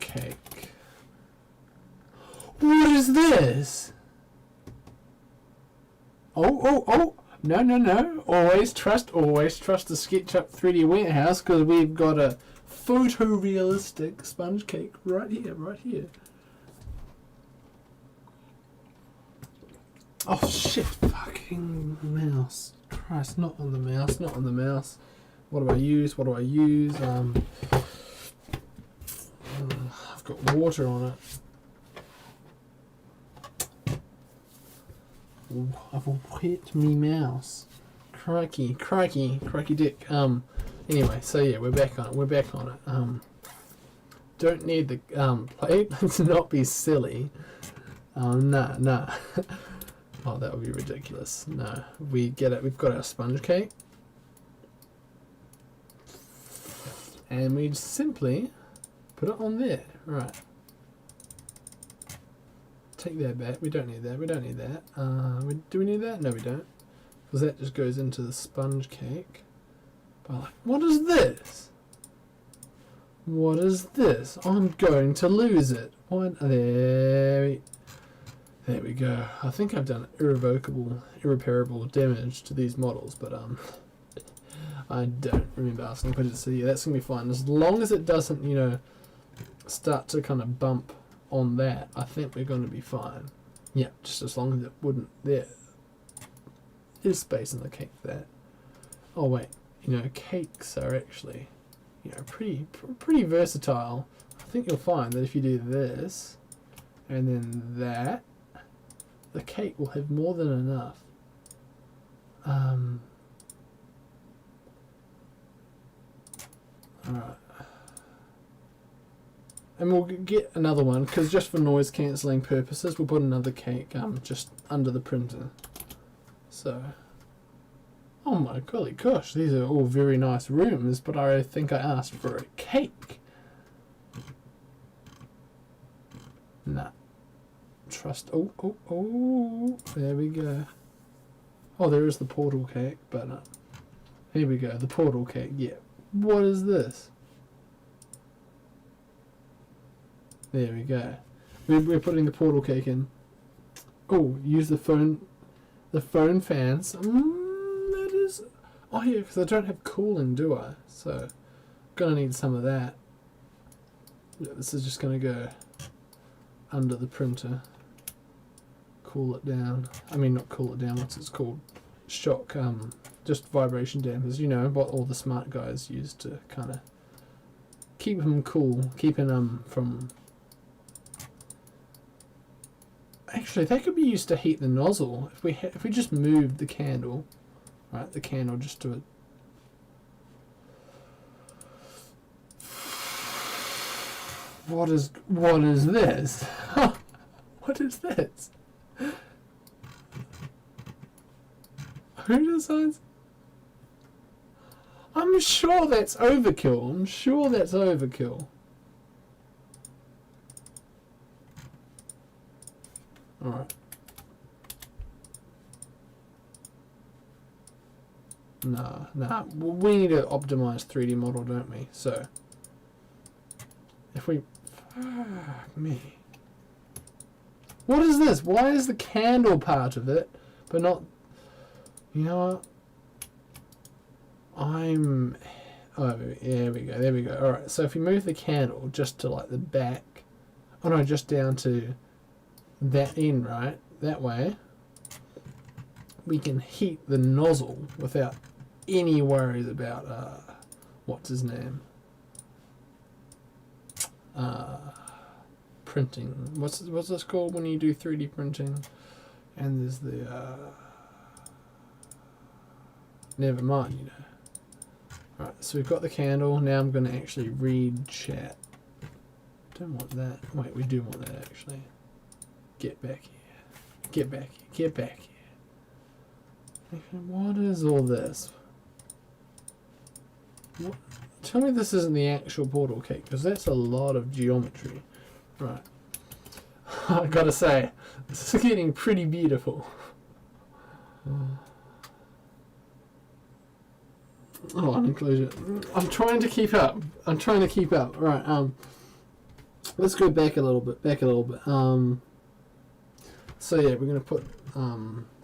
cake. What is this? Oh. No. Always trust the SketchUp 3D warehouse, because we've got a photorealistic sponge cake right here. Oh shit, fucking mouse. Christ, not on the mouse. What do I use? I've got water on it. Ooh, I've wet me mouse. Crikey dick. Anyway, so yeah, we're back on it. Don't need the plate. Let's not be silly. Nah. Oh, that would be ridiculous. No, we've got our sponge cake. And we simply put it on there. Right. Take that back. We don't need that. Do we need that? No, we don't. Because that just goes into the sponge cake. But like, what is this? I'm going to lose it. There we go. I think I've done irreparable damage to these models, but I don't remember asking questions, so yeah, that's going to be fine. As long as it doesn't, start to kind of bump on that, I think we're going to be fine. Yeah, just as long as it wouldn't... There is space in the cake for that. Oh wait, you know, cakes are actually, you know, pretty versatile. I think you'll find that if you do this, and then that, the cake will have more than enough. Alright. And we'll get another one, because just for noise cancelling purposes, we'll put another cake just under the printer. So, oh my golly gosh, these are all very nice rooms, but I think I asked for a cake. Nah. Trust. Oh, there we go. Oh, there is the portal cake, but here we go, the portal cake. Yeah. What is this? There we go. We're putting the portal cake in. Oh, use the phone fans. That is... Oh yeah, because I don't have cooling, do I? So, gonna need some of that. Yeah, this is just gonna go under the printer. Cool it down. I mean, not cool it down, what's it called? Shock, just vibration dampers. You know, what all the smart guys use to kind of keep them cool, keeping them from... Actually, that could be used to heat the nozzle. If we just moved the candle, right? The candle just to it. What is this? What is this? Who decides? I'm sure that's overkill. I'm sure that's overkill. Alright. Nah. We need to optimize 3D model, don't we? So, if we... Fuck me. What is this? Why is the candle part of it, but not... You know what? Oh, there we go. Alright, so if we move the candle just to like the back... Oh no, just down to... that end, right? That way we can heat the nozzle without any worries about what's his name, printing. What's this called when you do 3D printing? And there's the never mind, you know. Right, so we've got the candle. Now I'm going to actually read chat. Don't want that. Wait, we do want that actually. Get back here. Get back here. Get back here. What is all this? What? Tell me this isn't the actual portal cake, because that's a lot of geometry. Right. I gotta say, this is getting pretty beautiful. Oh, inclusion. I'm trying to keep up. Right. Let's go back a little bit. So yeah, we're going to put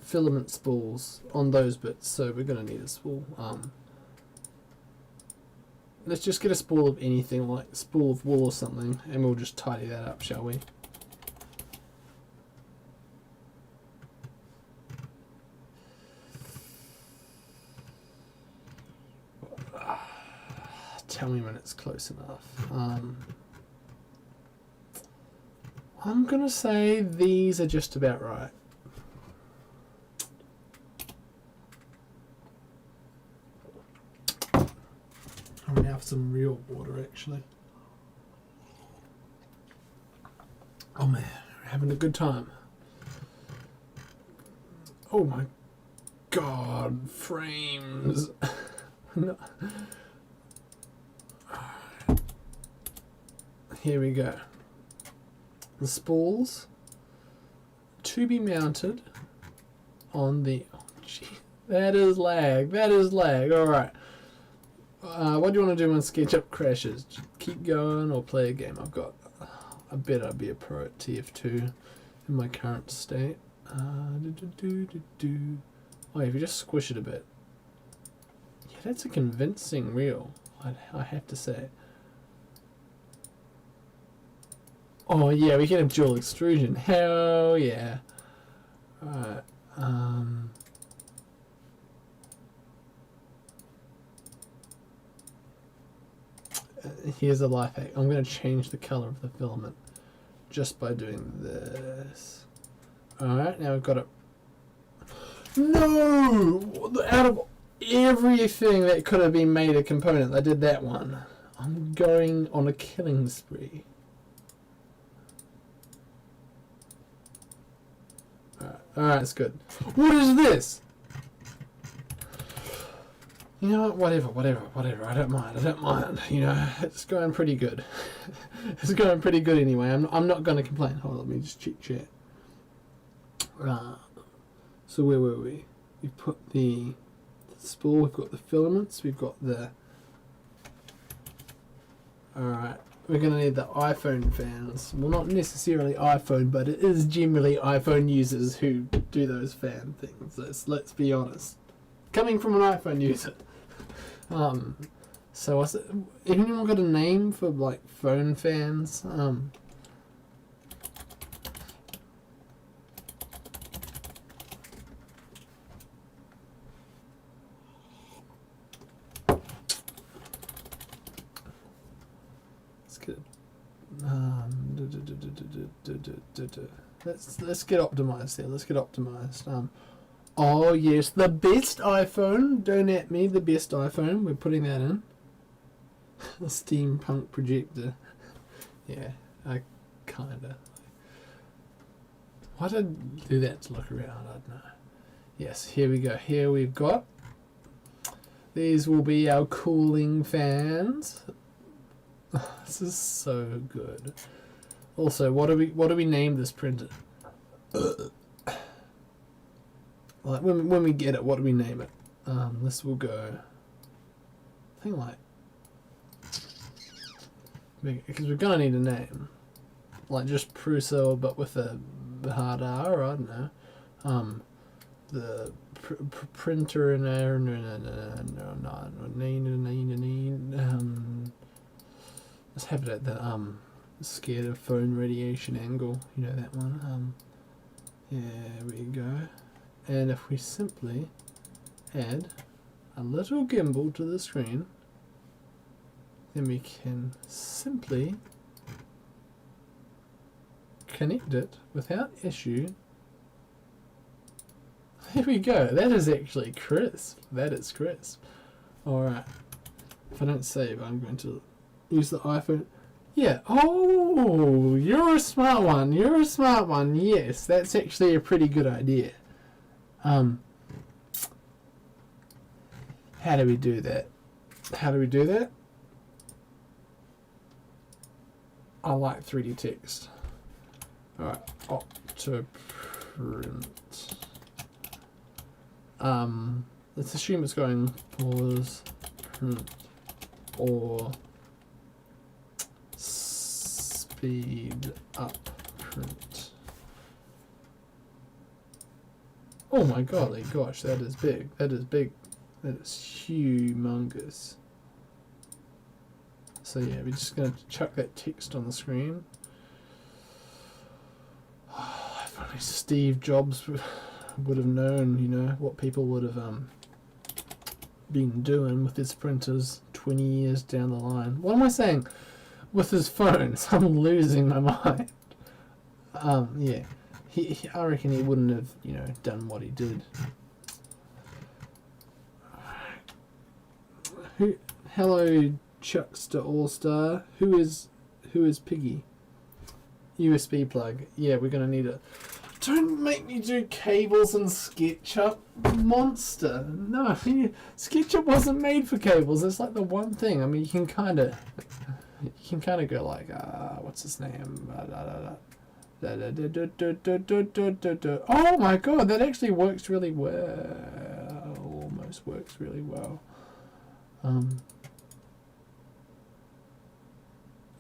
filament spools on those bits, so we're going to need a spool. Let's just get a spool of anything, like a spool of wool or something, and we'll just tidy that up, shall we? Tell me when it's close enough. I'm gonna say these are just about right. I'm gonna have some real water actually. Oh man, we're having a good time. Oh my god, frames. No. Here we go. The spools to be mounted on the... Oh, gee, that is lag. Alright. What do you want to do when SketchUp crashes? Just keep going or play a game? I bet I'd be a pro at TF2 in my current state. Oh, if you just squish it a bit. Yeah, that's a convincing reel, I have to say. Oh yeah, we can have dual extrusion. Hell yeah. Alright. Here's a life hack. I'm going to change the color of the filament just by doing this. Alright, now we've got it. No! Out of everything that could have been made a component, I did that one. I'm going on a killing spree. Alright, that's good. What is this? You know what? Whatever. I don't mind. You know, it's going pretty good. It's going pretty good anyway. I'm not going to complain. Hold on, let me just check chat. So where were we? We put the spool. We've got the filaments. We've got the. Alright, we're going to need the iPhone fans. Well, not necessarily iPhone, but it is generally iPhone users who do those fan things. Let's be honest. Coming from an iPhone user. So what's it? Anyone got a name for like phone fans? Let's get let's get optimized here. Let's get optimized. Oh yes, the best iPhone. Don't at me, the best iPhone. We're putting that in. A steampunk projector. Yeah, I kinda. Why did I do that to look around? I don't know. Yes, here we go. Here we've got. These will be our cooling fans. This is so good. Also, what do we name this printer? Like when we get it, what do we name it? This will go. I think like because we're gonna need a name, like just prusa, but with a hard R. I don't know. The printer and let's have it at the scared of phone radiation angle. You know that one. Yeah, there we go. And if we simply add a little gimbal to the screen, then we can simply connect it without issue. There we go. That is actually crisp. That is crisp. Alright. If I don't save, I'm going to use the iPhone. Yeah. Oh, you're a smart one. You're a smart one. Yes, that's actually a pretty good idea. How do we do that? I like 3D text. Alright, to print. Let's assume it's going pause, print, or speed up print. Oh my golly gosh, that is big. That is big. That is humongous. So yeah, we're just going to chuck that text on the screen. Oh, if only Steve Jobs would have known, you know, what people would have been doing with his printers 20 years down the line. What am I saying? With his phones. I'm losing my mind. Yeah. I reckon he wouldn't have, you know, done what he did. Hello, Chuckster All-Star. Who is Piggy? USB plug. Yeah, we're gonna need it. Don't make me do cables in SketchUp, monster. No, SketchUp wasn't made for cables. It's like the one thing. I mean, you can kind of go like, what's his name? Oh my god, that actually works really well. Almost works really well.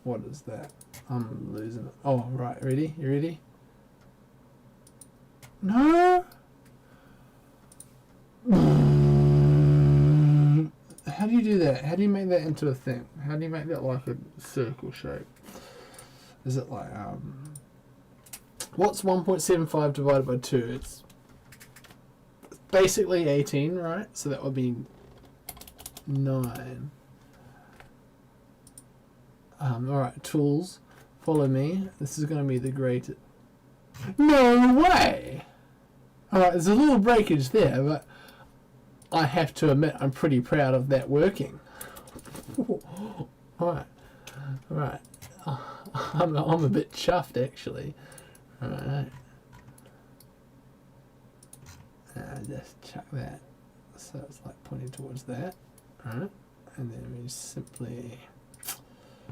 What is that? I'm losing it. Oh, right, ready? You ready? No! How do you do that? How do you make that into a thing? How do you make that like a circle shape? Is it like what's 1.75 divided by 2? It's basically 18, right? So that would be 9. Alright, tools. Follow me. This is going to be the greatest. No way! Alright, there's a little breakage there, but I have to admit I'm pretty proud of that working. Alright. Alright. I'm a bit chuffed, actually. Alright. Just chuck that. So it's like pointing towards that. Alright. And then we simply...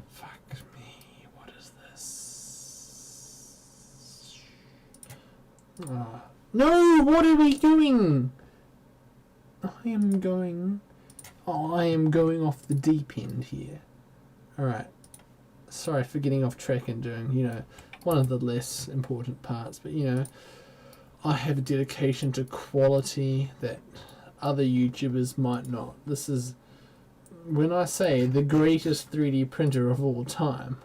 Fuck me. What is this? No! What are we doing? I am going off the deep end here. Alright. Sorry for getting off track and doing, you know, one of the less important parts, but, you know, I have a dedication to quality that other YouTubers might not. This is, when I say the greatest 3D printer of all time,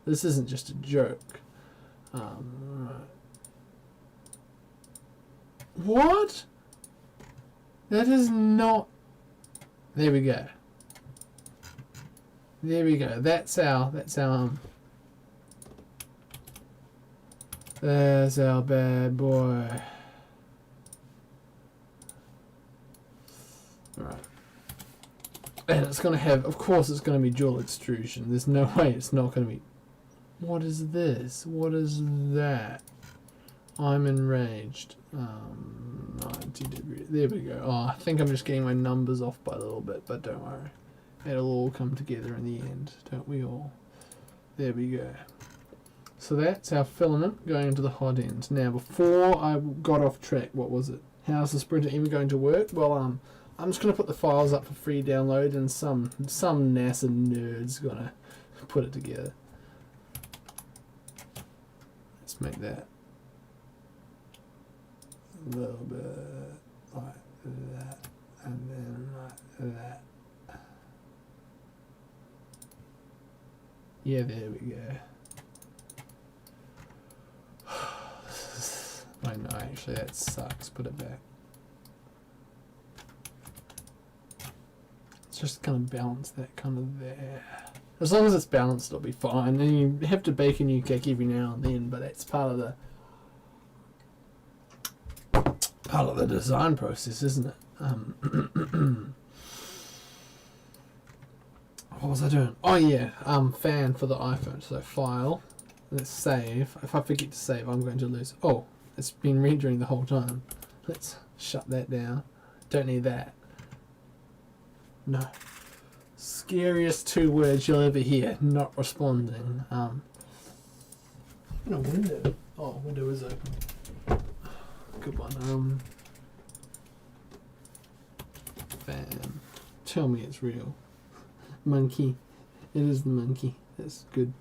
this isn't just a joke. Right. What? That is not... There we go. There we go. That's our there's our bad boy. Right. And it's going to have, of course it's going to be dual extrusion. There's no way it's not going to be... What is this? What is that? I'm enraged. 90 degrees. There we go. Oh, I think I'm just getting my numbers off by a little bit, but don't worry. It'll all come together in the end, don't we all? There we go. So that's our filament going into the hot end. Now, before I got off track, what was it? How's the printer even going to work? Well, I'm just going to put the files up for free download, and some NASA nerd's going to put it together. Let's make that a little bit like that, and then like that. Yeah, there we go. I know, actually that sucks. Put it back. It's just kind of balance that kind of there. As long as it's balanced, it'll be fine. And you have to bake a new cake every now and then, but that's part of the design process, isn't it? What was I doing? Oh yeah, fan for the iPhone. So file, let's save. If I forget to save, I'm going to lose. Oh, it's been rendering the whole time. Let's shut that down. Don't need that. No. Scariest 2 words you'll ever hear. Not responding. Open a window. Oh, window is open. Good one. Fan. Tell me it's real. Monkey. It is the monkey. That's good.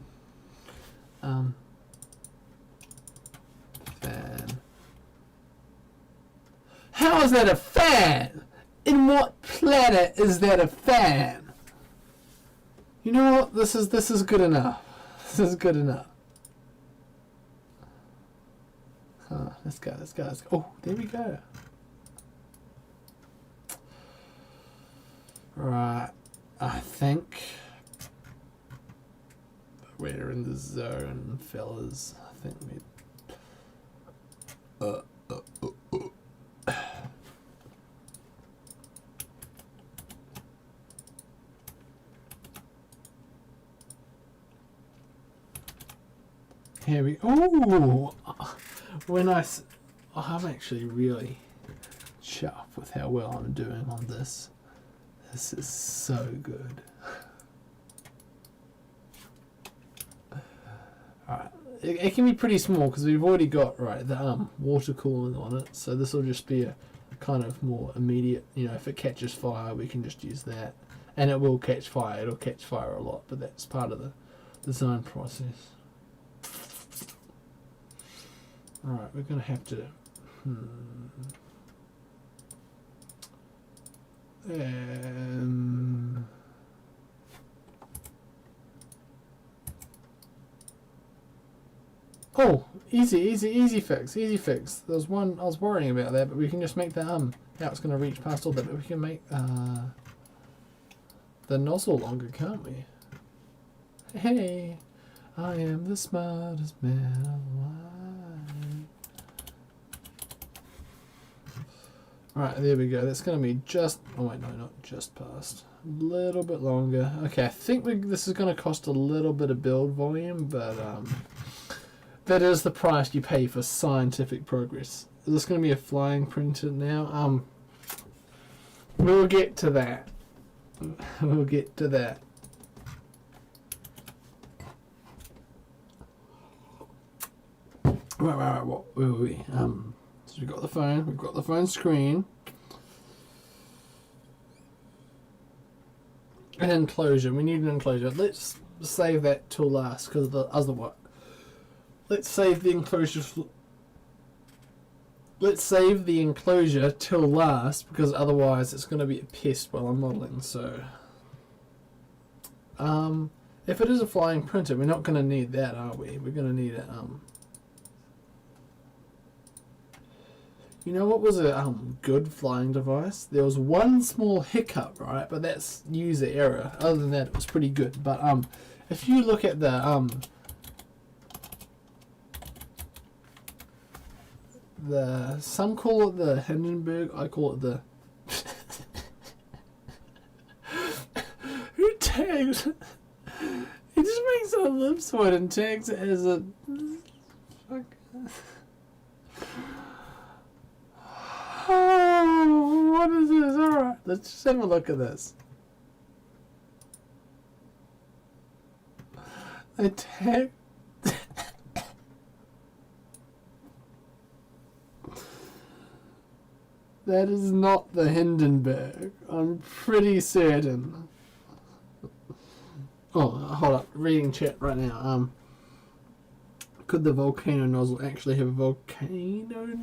Fan. How is that a fan? In what planet is that a fan? You know what? This is good enough. This is good enough. Let's go. Oh, there we go. Right. I think we're in the zone, fellas. I think we... Here we... Ooh! I'm actually really chuffed with how well I'm doing on this. This is so good. Alright, it can be pretty small because we've already got the water cooling on it, so this will just be a kind of more immediate, you know, if it catches fire we can just use that, and it will catch fire. It'll catch fire a lot, but that's part of the design process. Alright, we're going to have to... Oh, easy fix. There was one I was worrying about that, but we can just make the how it's going to reach past all that. But we can make the nozzle longer, can't we? Hey, I am the smartest man alive. Alright, there we go. That's going to be just... Oh wait, no, not just past. A little bit longer. Okay, I think this is going to cost a little bit of build volume, but that is the price you pay for scientific progress. Is this going to be a flying printer now? We'll get to that. We'll get to that. Right, what were we? So we've got the phone screen. An enclosure, we need an enclosure. Let's save that till last, because the other what? Let's save the enclosure till last, because otherwise it's going to be a pest while I'm modelling, so... if it is a flying printer, we're not going to need that, are we? We're going to need it, You know what was a good flying device? There was one small hiccup, right? But that's user error. Other than that, it was pretty good. But if you look at the some call it the Hindenburg, I call it the who tags? He just makes a ellipse word and tags it as a fuck. Oh, what is this? Alright, let's just have a look at this. They tag. That is not the Hindenburg. I'm pretty certain. Oh, hold up. Reading chat right now. Could the Volcano Nozzle actually have a volcano?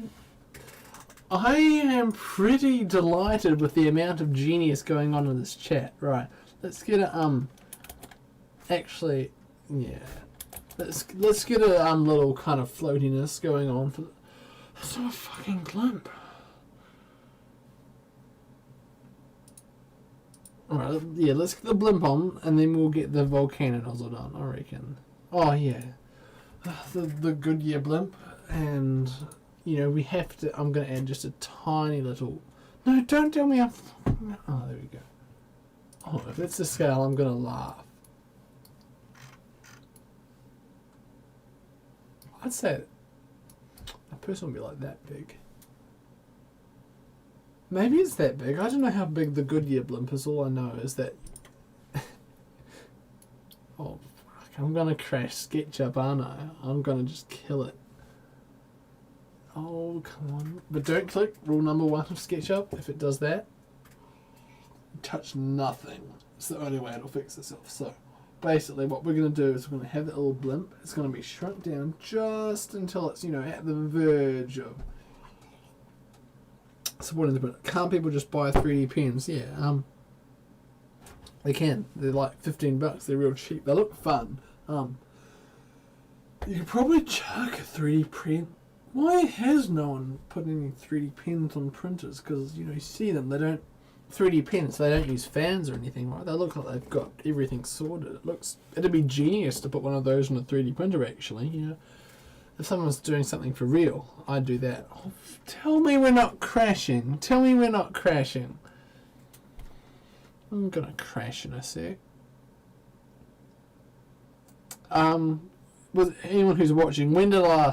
I am pretty delighted with the amount of genius going on in this chat. Right, let's get a actually, yeah, let's get a little kind of floatiness going on for. That's not a fucking blimp. Alright, yeah, let's get the blimp on, and then we'll get the volcano nozzle done, I reckon. Oh yeah, the Goodyear blimp, and. You know, we have to... I'm going to add just a tiny little... No, don't tell me I'm... Oh, there we go. Oh, if it's the scale, I'm going to laugh. I'd say a person would be like that big. Maybe it's that big. I don't know how big the Goodyear blimp is. All I know is that... Oh, fuck. I'm going to crash SketchUp, aren't I? I'm going to just kill it. Oh, come on. But don't click rule number 1 of SketchUp. If it does that, touch nothing. It's the only way it'll fix itself. So, basically what we're going to do is we're going to have that little blimp. It's going to be shrunk down just until it's, you know, at the verge of supporting the print. Can't people just buy 3D pens? Yeah, they can. They're like $15. They're real cheap. They look fun. You could probably chuck a 3D print. Why has no one put any 3D pens on printers? Because, you know, you see them, they don't... 3D pens, they don't use fans or anything, right? They look like they've got everything sorted. It'd be genius to put one of those on a 3D printer, actually, you know. If someone's doing something for real, I'd do that. Oh, tell me we're not crashing. Tell me we're not crashing. I'm gonna crash in a sec. With anyone who's watching, when did I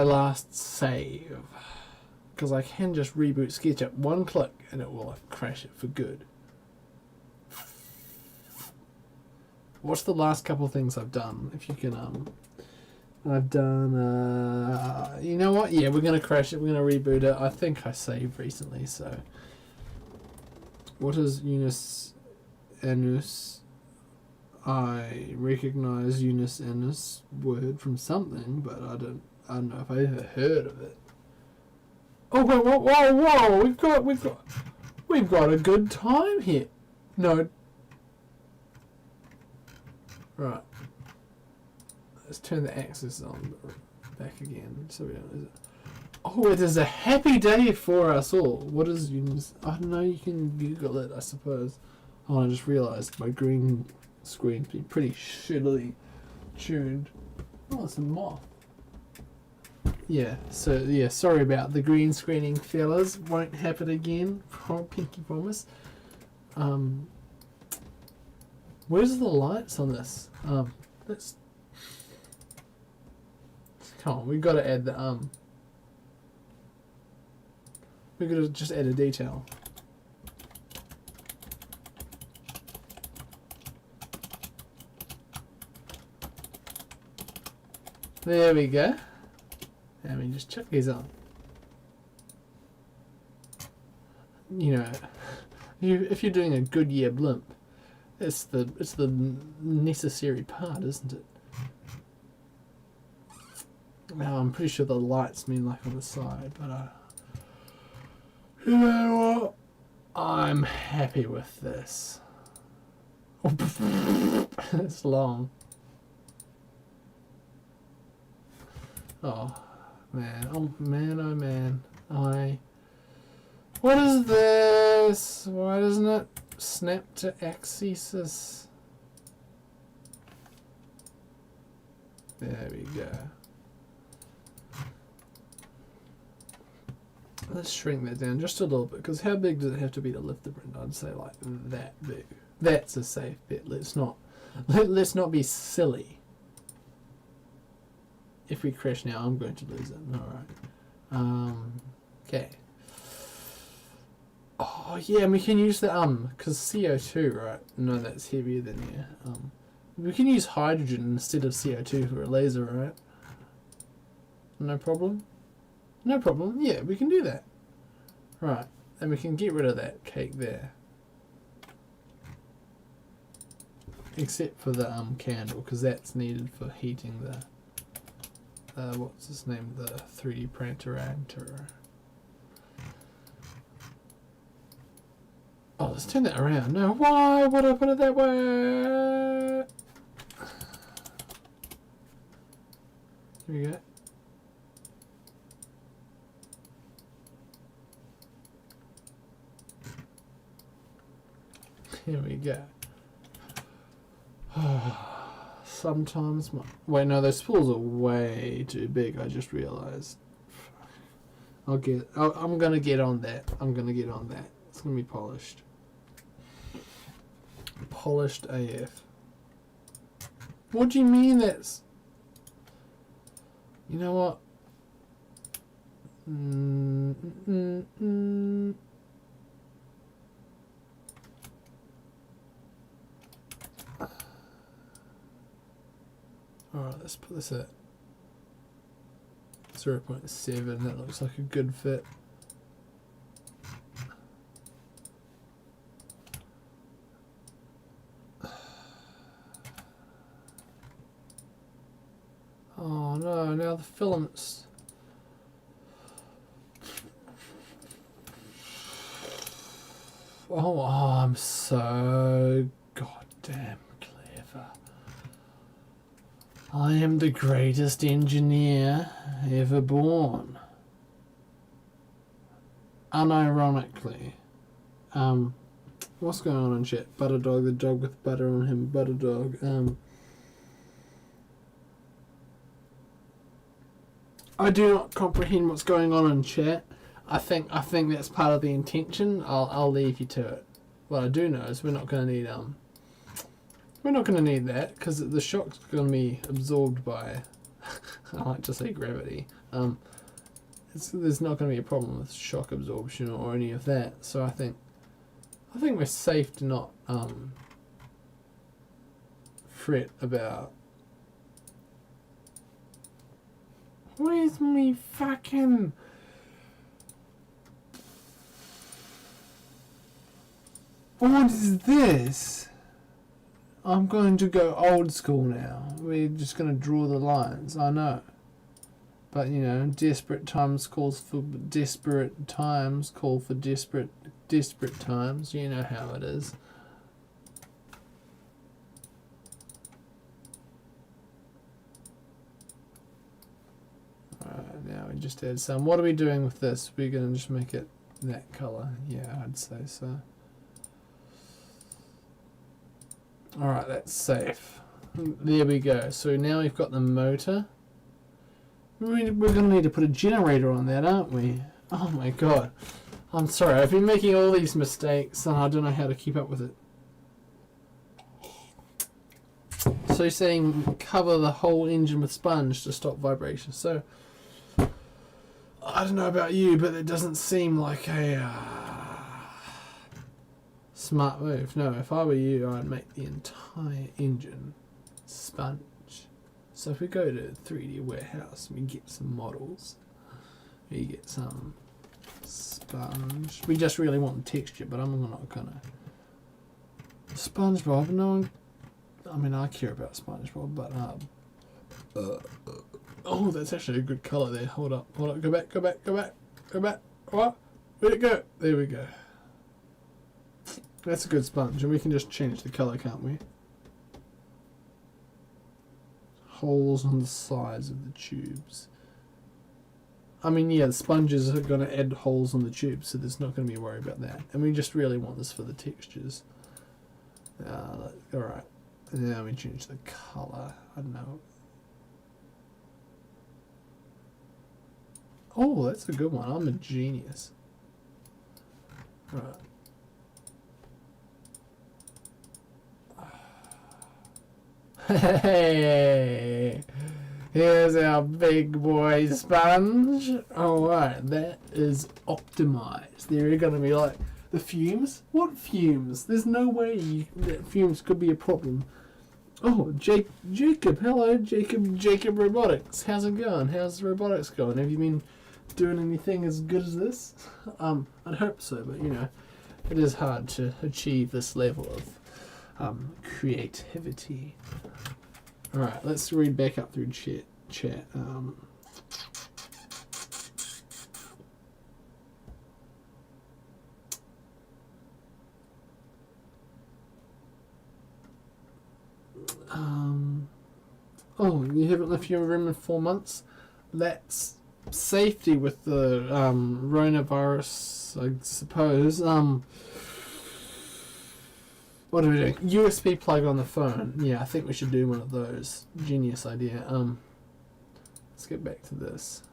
last save? Because I can just reboot SketchUp 1 click and it will crash it for good. What's the last couple of things I've done? If you can, I've done, you know what? Yeah, we're going to crash it. We're going to reboot it. I think I saved recently, so. What is Unus Annus? I recognize Unus Annus word from something, but I don't know if I ever heard of it. Oh wait, whoa! We've got a good time here. No. Right. let's turn the axis on back again. So we don't. Oh, it is a happy day for us all. What is I don't know. You can Google it, I suppose. Oh, I just realised my green screen's been pretty shittily tuned. Oh, it's a moth. Yeah, so yeah, sorry about the green screening, fellas. Won't happen again. Pinky promise. Where's the lights on this? Let's come on. We've got to add the We've got to just add a detail. There we go. And we just chuck these on. You know, if you're doing a Goodyear blimp, it's the necessary part, isn't it? Now I'm pretty sure the lights mean like on the side, but you know what? I'm happy with this. It's long. Oh man, oh man, oh man. What is this? Why doesn't it snap to axis? There we go. Let's shrink that down just a little bit, because how big does it have to be to lift the print? I'd say like that big. That's a safe bet. Let's not be silly. If we crash now, I'm going to lose it. Alright. Okay. Oh yeah, and we can use the because CO2, right? No, that's heavier than air. We can use hydrogen instead of CO2 for a laser, right? No problem. No problem. Yeah, we can do that. Right, and we can get rid of that cake there. Except for the candle, because that's needed for heating the what's his name? The 3D printer. Oh, let's turn that around. No, why would I put it that way? Here we go. Here we go. Sometimes wait, no, those spools are way too big. I just realized. I'm gonna get on that. It's gonna be polished. Polished AF. What do you mean that's... You know what? Alright, let's put this at 0.7. That looks like a good fit. Oh no, now the filaments. Oh, I'm so goddamn clever. I am the greatest engineer ever born. Unironically. What's going on in chat? Butterdog, the dog with butter on him, Butterdog. I do not comprehend what's going on in chat. I think that's part of the intention. I'll leave you to it. What I do know is we're not going to need that, because the shock's going to be absorbed by I like to say gravity. There's not going to be a problem with shock absorption or any of that. So I think we're safe to not fret about. Where's me fucking... What is this? I'm going to go old school now. We're just going to draw the lines, I know. But, you know, desperate times call for desperate times. You know how it is. we just add some. What are we doing with this? We're going to just make it that colour. Yeah, I'd say so. Alright, that's safe. There we go. So now we've got the motor. We're going to need to put a generator on that, aren't we? Oh my god. I'm sorry, I've been making all these mistakes and I don't know how to keep up with it. So you're saying cover the whole engine with sponge to stop vibration. So, I don't know about you, but it doesn't seem like a smart move. No, if I were you, I'd make the entire engine sponge. So if we go to 3D Warehouse, we get some models. We get some sponge. We just really want the texture, but I'm not gonna. SpongeBob, no one. I mean, I care about SpongeBob, but oh, that's actually a good colour there. Hold up, go back. What? Where'd it go? There we go. That's a good sponge, and we can just change the colour, can't we? Holes on the sides of the tubes. I mean, yeah, the sponges are going to add holes on the tubes, so there's not going to be a worry about that. And we just really want this for the textures. Alright. And now we change the colour. I don't know. Oh, that's a good one. I'm a genius. Alright. Hey! Here's our big boy sponge. Alright, that is optimized. There are going to be like the fumes. What fumes? There's no way that fumes could be a problem. Oh, Jacob. Hello, Jacob Robotics. How's it going? How's robotics going? Have you been doing anything as good as this? I'd hope so, but you know, it is hard to achieve this level of creativity. Alright, let's read back up through chat. Oh, you haven't left your room in 4 months? That's safety with the coronavirus, I suppose. What are we doing? USB plug on the phone. Yeah, I think we should do one of those. Genius idea. Let's get back to this.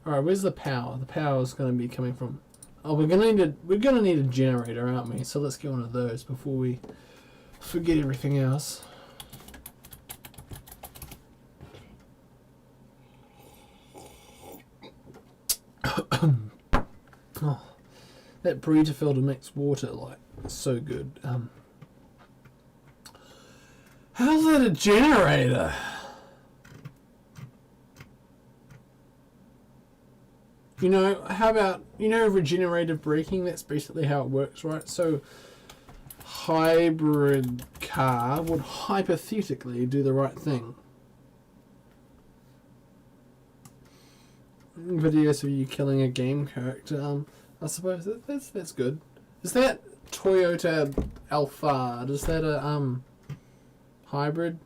Alright, where's the power? The power is going to be coming from. Oh, we're gonna need a generator, aren't we? So let's get one of those before we forget everything else. Oh, that burrito filter mixed water, like, so good. How's that a generator? You know, how about, you know, regenerative braking? That's basically how it works, right? So, hybrid car would hypothetically do the right thing. Videos of you killing a game character. I suppose that's good. Is that Toyota Alphard? Is that a hybrid?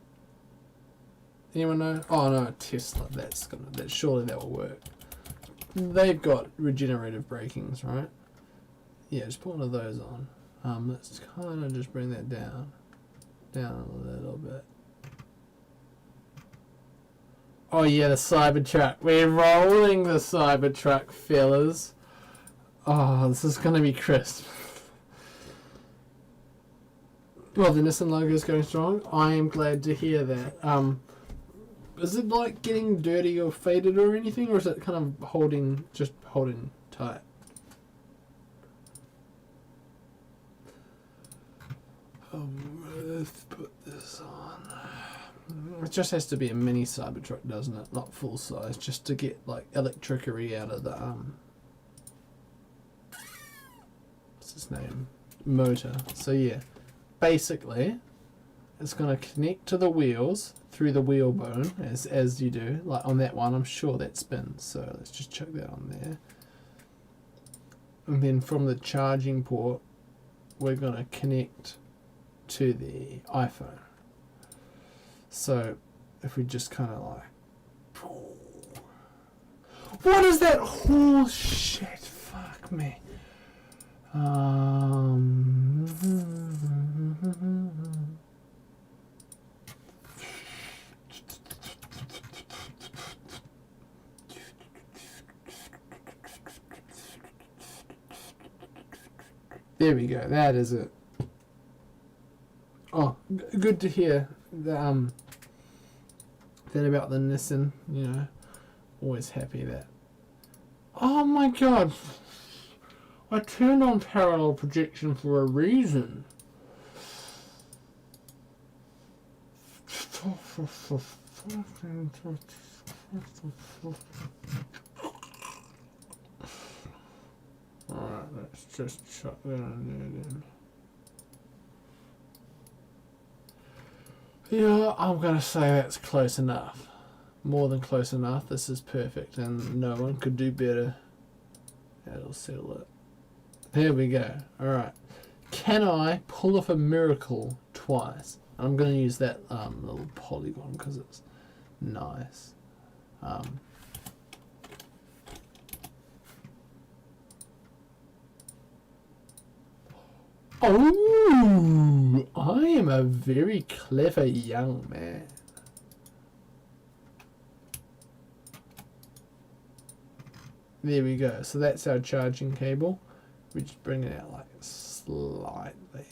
Anyone know? Oh no, Tesla. Surely that will work. They've got regenerative brakings, right? Yeah, just put one of those on. Let's kind of just bring that down a little bit. Oh yeah, the Cybertruck. We're rolling the Cybertruck, fellas. Oh, this is gonna be crisp. Well, the Nissan logo is going strong. I am glad to hear that. Is it like getting dirty or faded or anything, or is it kind of holding tight? Let's put this on. It just has to be a mini Cybertruck, doesn't it? Not full size, just to get like electricity out of the what's his name? Motor. So yeah, basically, it's gonna connect to the wheels through the wheel bone, as you do. Like on that one, I'm sure that spins. So let's just chuck that on there. And then from the charging port, we're gonna connect to the iPhone. So if we just kind of like What is that horse shit? Fuck me. There we go. That is it. Oh, good to hear that about the Nissan. You know, always happy that. Oh my god! I turned on parallel projection for a reason. Alright, let's just chuck that on there then. Yeah, I'm gonna say that's close enough. More than close enough. This is perfect and no one could do better. That'll settle it. There we go. Alright. Can I pull off a miracle twice? I'm gonna use that little polygon because it's nice. Oh, I am a very clever young man. There we go. So that's our charging cable. We just bring it out like slightly.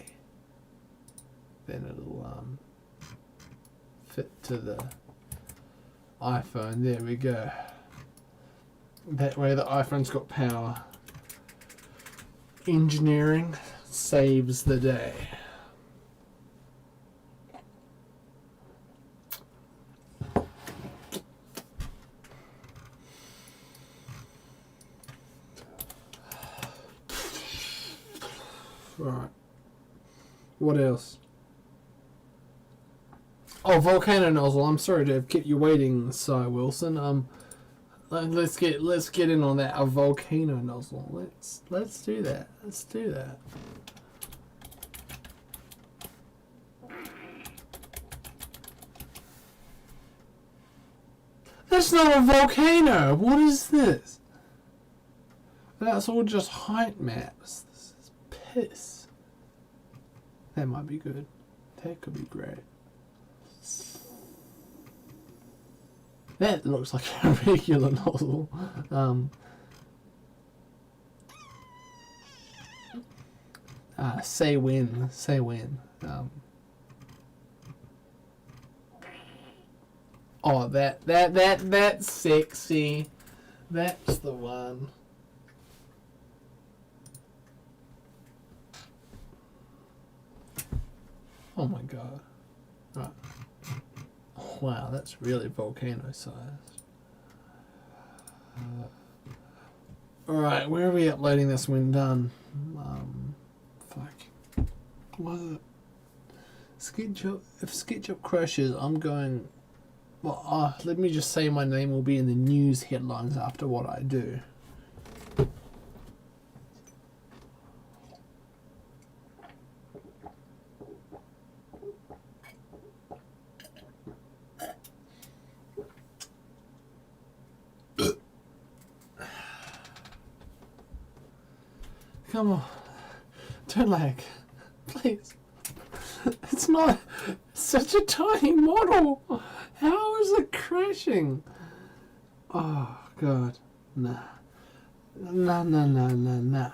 Then it'll fit to the iPhone. There we go. That way the iPhone's got power. Engineering saves the day. Right. What else? Oh, Volcano Nozzle. I'm sorry to have kept you waiting, Cy Wilson. Let's get in on that. A Volcano Nozzle. Let's do that. Let's do that. That's not a volcano. What is this? That's all just height maps. This is piss. That might be good. That could be great. That looks like a regular nozzle. Say when. Say when. Oh, that's sexy. That's the one. Oh my god. Right. Wow, that's really volcano sized. Alright, where are we uploading this when done? Fuck. What? SketchUp. If SketchUp crashes, I'm going. Well, let me just say my name will be in the news headlines after what I do. Come on. Don't lag. Please. It's not such a tiny model. How is it crashing? Oh, God. Nah. Nah.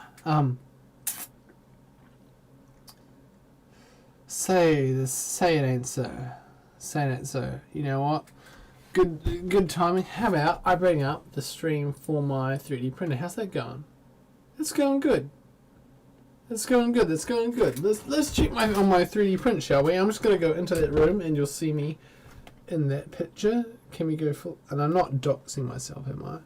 Say it ain't so. Say it ain't so. You know what? Good timing. How about I bring up the stream for my 3D printer? How's that going? It's going good. It's going good. It's going good. Let's check on my 3D print, shall we? I'm just gonna go into that room and you'll see me in that picture. Can we go full? And I'm not doxing myself, am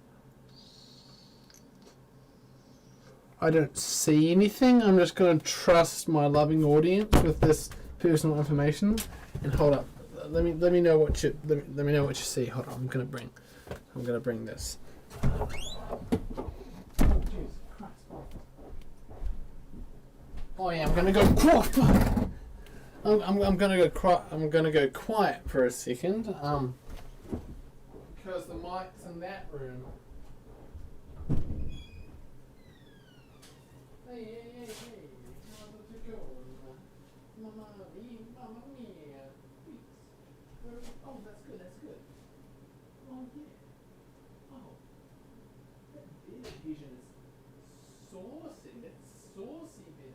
I? I don't see anything. I'm just gonna trust my loving audience with this personal information. And hold up. Let me know what you let me know what you see. Hold on. I'm gonna bring this. Oh yeah, I'm gonna go quiet. I'm gonna go quiet for a second. Because the mic's in that room. saucy bit.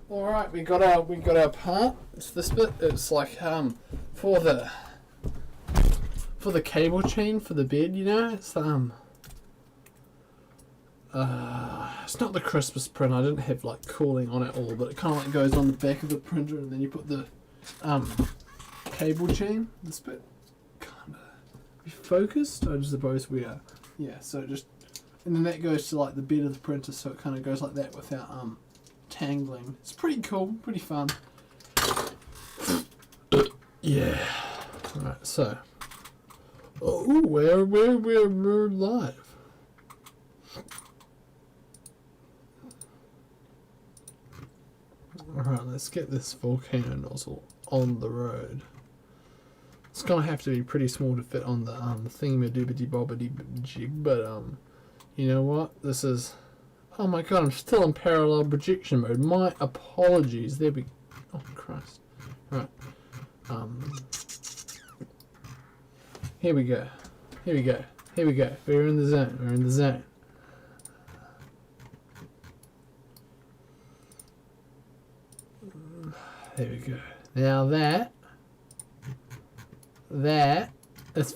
All right, we got our part. It's this bit. It's like for the cable chain for the bed. You know, it's it's not the Christmas print. I didn't have like cooling on it all, but it kind of like goes on the back of the printer, and then you put the cable chain. This bit kind of be focused. I suppose we are. Yeah. So just and then that goes to like the bed of the printer, so it kind of goes like that without tangling. It's pretty cool, pretty fun. Yeah. Right. So. Oh, we're live. Alright, let's get this volcano nozzle on the road. It's gonna have to be pretty small to fit on the thingy-madoobity bobbity jig, but you know what? This is, oh my god, I'm still in parallel projection mode. My apologies. There we, oh Christ. Right. Here we go. Here we go. Here we go. We're in the zone. We're in the zone. There we go. Now that is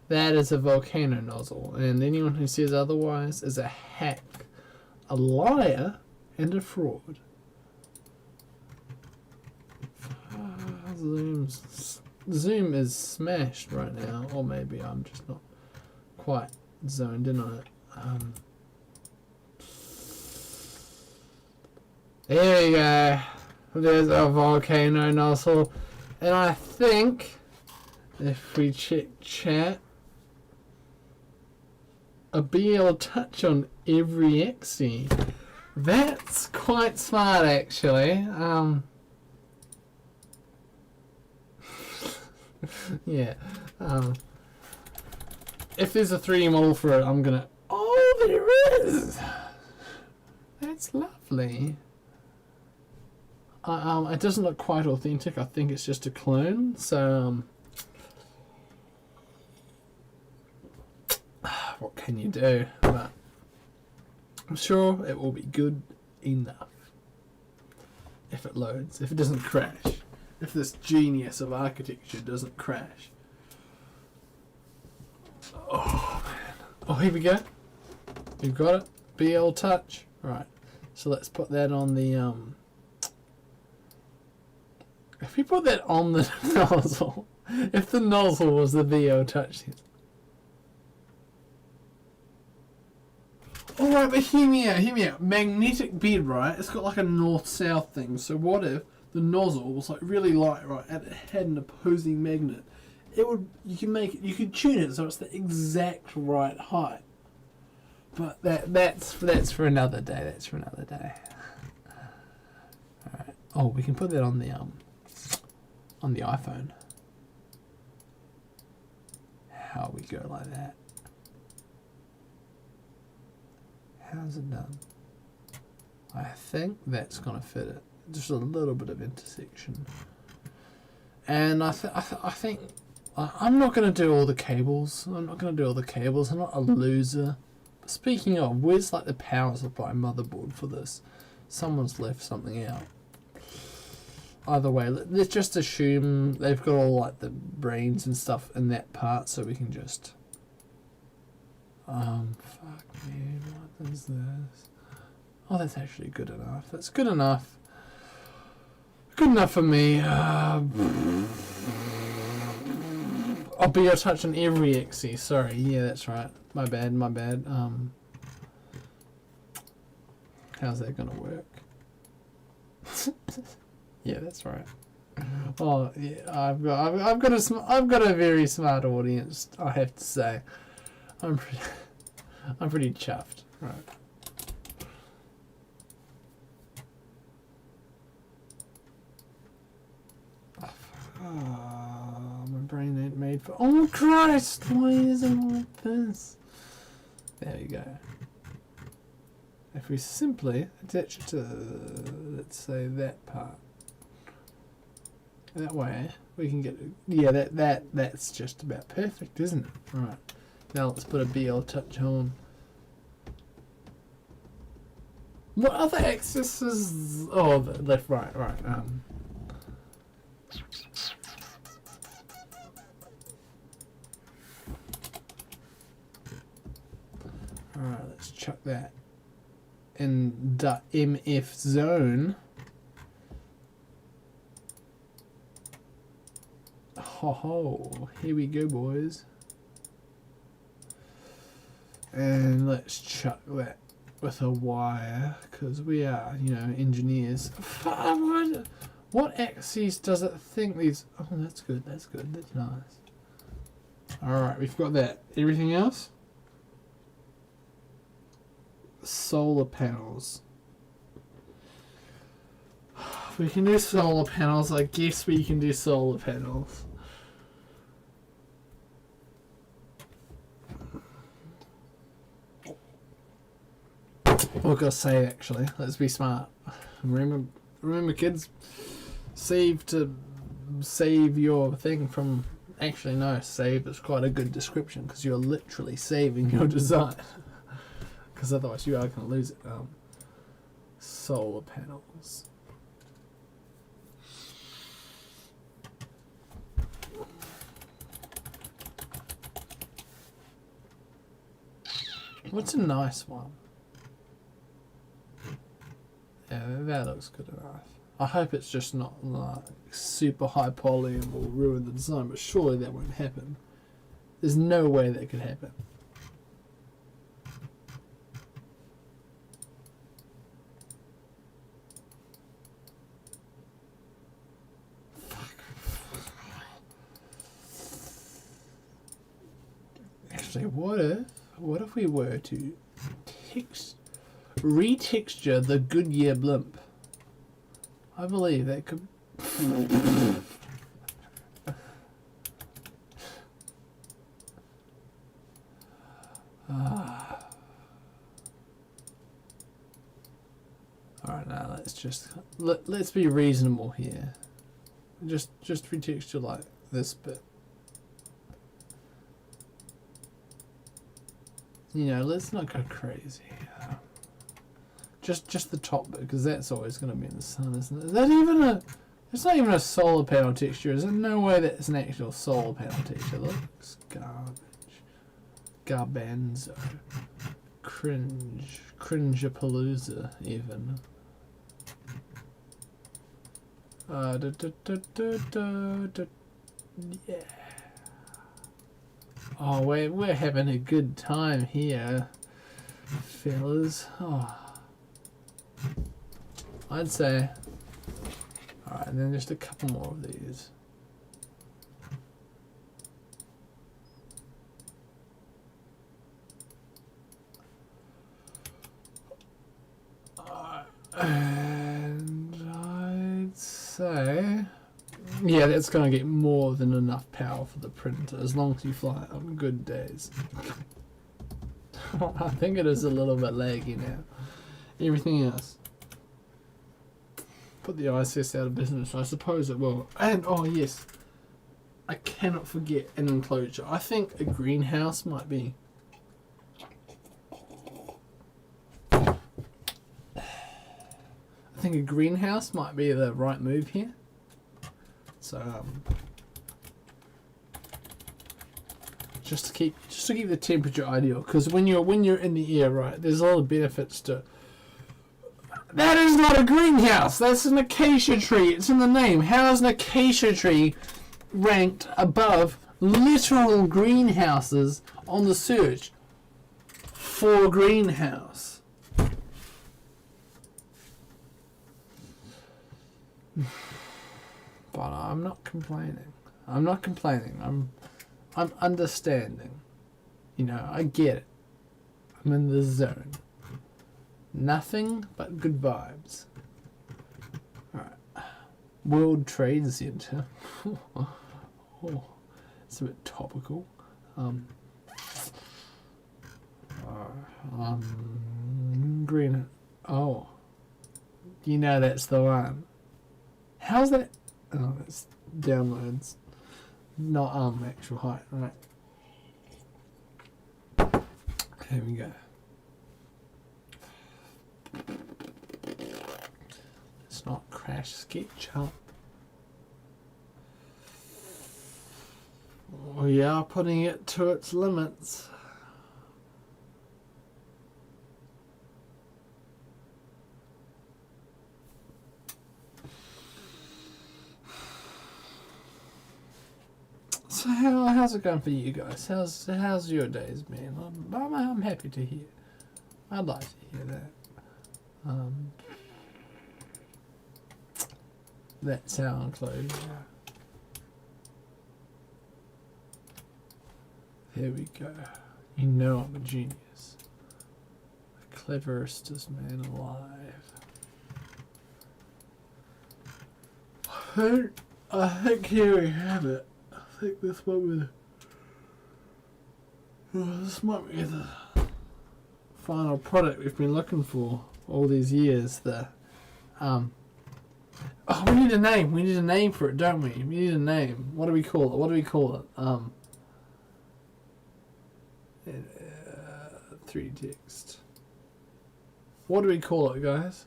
that is a volcano nozzle, and anyone who says otherwise is a hack, a liar, and a fraud. Zoom is smashed right now, or maybe I'm just not quite zoned in on it. There we go. There's a volcano nozzle, and I think if we check chat, a BL touch on every XE. That's quite smart, actually. Yeah. If there's a 3D model for it, I'm gonna. Oh, there is. That's lovely. It doesn't look quite authentic. I think it's just a clone. So, what can you do? But I'm sure it will be good enough. If it loads, if it doesn't crash, if this genius of architecture doesn't crash. Oh man! Oh, here we go. You've got it. BL touch. Right. So let's put that on the If we put that on the nozzle, if the nozzle was the VO touch. Alright, but hear me out. Magnetic bed, right? It's got like a north-south thing. So what if the nozzle was like really light, right? And it had an opposing magnet. It would, you could tune it so it's the exact right height. But that's for another day. That's for another day. Alright. Oh, we can put that on the iPhone. How we go like that? How's it done? I think that's gonna fit it. Just a little bit of intersection. And I think I'm not gonna do all the cables. I'm not not a loser. But speaking of, where's like the power supply motherboard for this? Someone's left something out. Either way, let's just assume they've got all like the brains and stuff in that part, so we can just fuck me, what is this? Oh, that's actually good enough. That's good enough. Good enough for me. I'll be a touch on every XE. Sorry, yeah, that's right. My bad. How's that gonna work? Yeah, that's right. Oh, yeah, I've got a very smart audience, I have to say. I'm pretty chuffed. Right. Oh, my brain ain't made for. Oh Christ! Why is it like this? There you go. if we simply attach it to, let's say, that part, that way we can get, yeah, that's just about perfect, isn't it? Right, now let's put a BL touch on. What other axis is, oh, the left, right, alright, let's chuck that in the MF zone. Ho ho, here we go, boys. And let's chuck that with a wire, because we are, you know, engineers. What axes does it think these? Oh, that's good, that's good, that's nice. Alright, we've got that. Everything else? Solar panels. We can do solar panels. I guess we can do solar panels. What I've got to say, actually, let's be smart. Remember, kids, save your thing from. Actually, no, save is quite a good description because you're literally saving your design. Because otherwise, you are going to lose it. Solar panels. What's a nice one? Yeah, that looks good enough. I hope it's just not like super high poly and will ruin the design, but surely that won't happen. There's no way that could happen. Actually, what if we were to retexture the Goodyear blimp? I believe that could. Alright, now let's be reasonable here. Just retexture like this bit. You know, let's not go crazy. Just the top bit, because that's always going to be in the sun, isn't it? Is that even a? It's not even a solar panel texture. Is there no way that's an actual solar panel texture? Looks garbage. Garbanzo. Cringe. Cringeapalooza, even. Yeah. Oh, we're having a good time here, fellas. Oh. I'd say. Alright, and then just a couple more of these. And I'd say. Yeah, that's going to get more than enough power for the printer as long as you fly it on good days. I think it is a little bit laggy now. Everything else. Put the ISS out of business. I suppose it will. And, oh yes, I cannot forget an enclosure. I think a greenhouse might be. I think a greenhouse might be the right move here. So, just to keep the temperature ideal, because when you're in the air, right, there's a lot of benefits to. That is not a greenhouse. That's an acacia tree. It's in the name. How is an acacia tree ranked above literal greenhouses on the search for greenhouse? But I'm not complaining. I'm not complaining. I'm understanding. You know, I get it. I'm in the zone. Nothing but good vibes. Alright. World Trade Center. Oh, it's a bit topical. green. Oh. You know that's the one. How's that? Oh, that's downloads. Not actual height, right? Here we go. Let's not crash SketchUp. We are putting it to its limits. So how's it going for you guys? How's your days been? I'm happy to hear. I'd like to hear that. That's our enclosure. There we go. You know I'm a genius. The cleverest man alive. I think here we have it. I think this might be this might be the final product we've been looking for all these years. Oh, we need a name. We need a name for it, don't we? We need a name. What do we call it? What do we call it? 3D text. What do we call it, guys?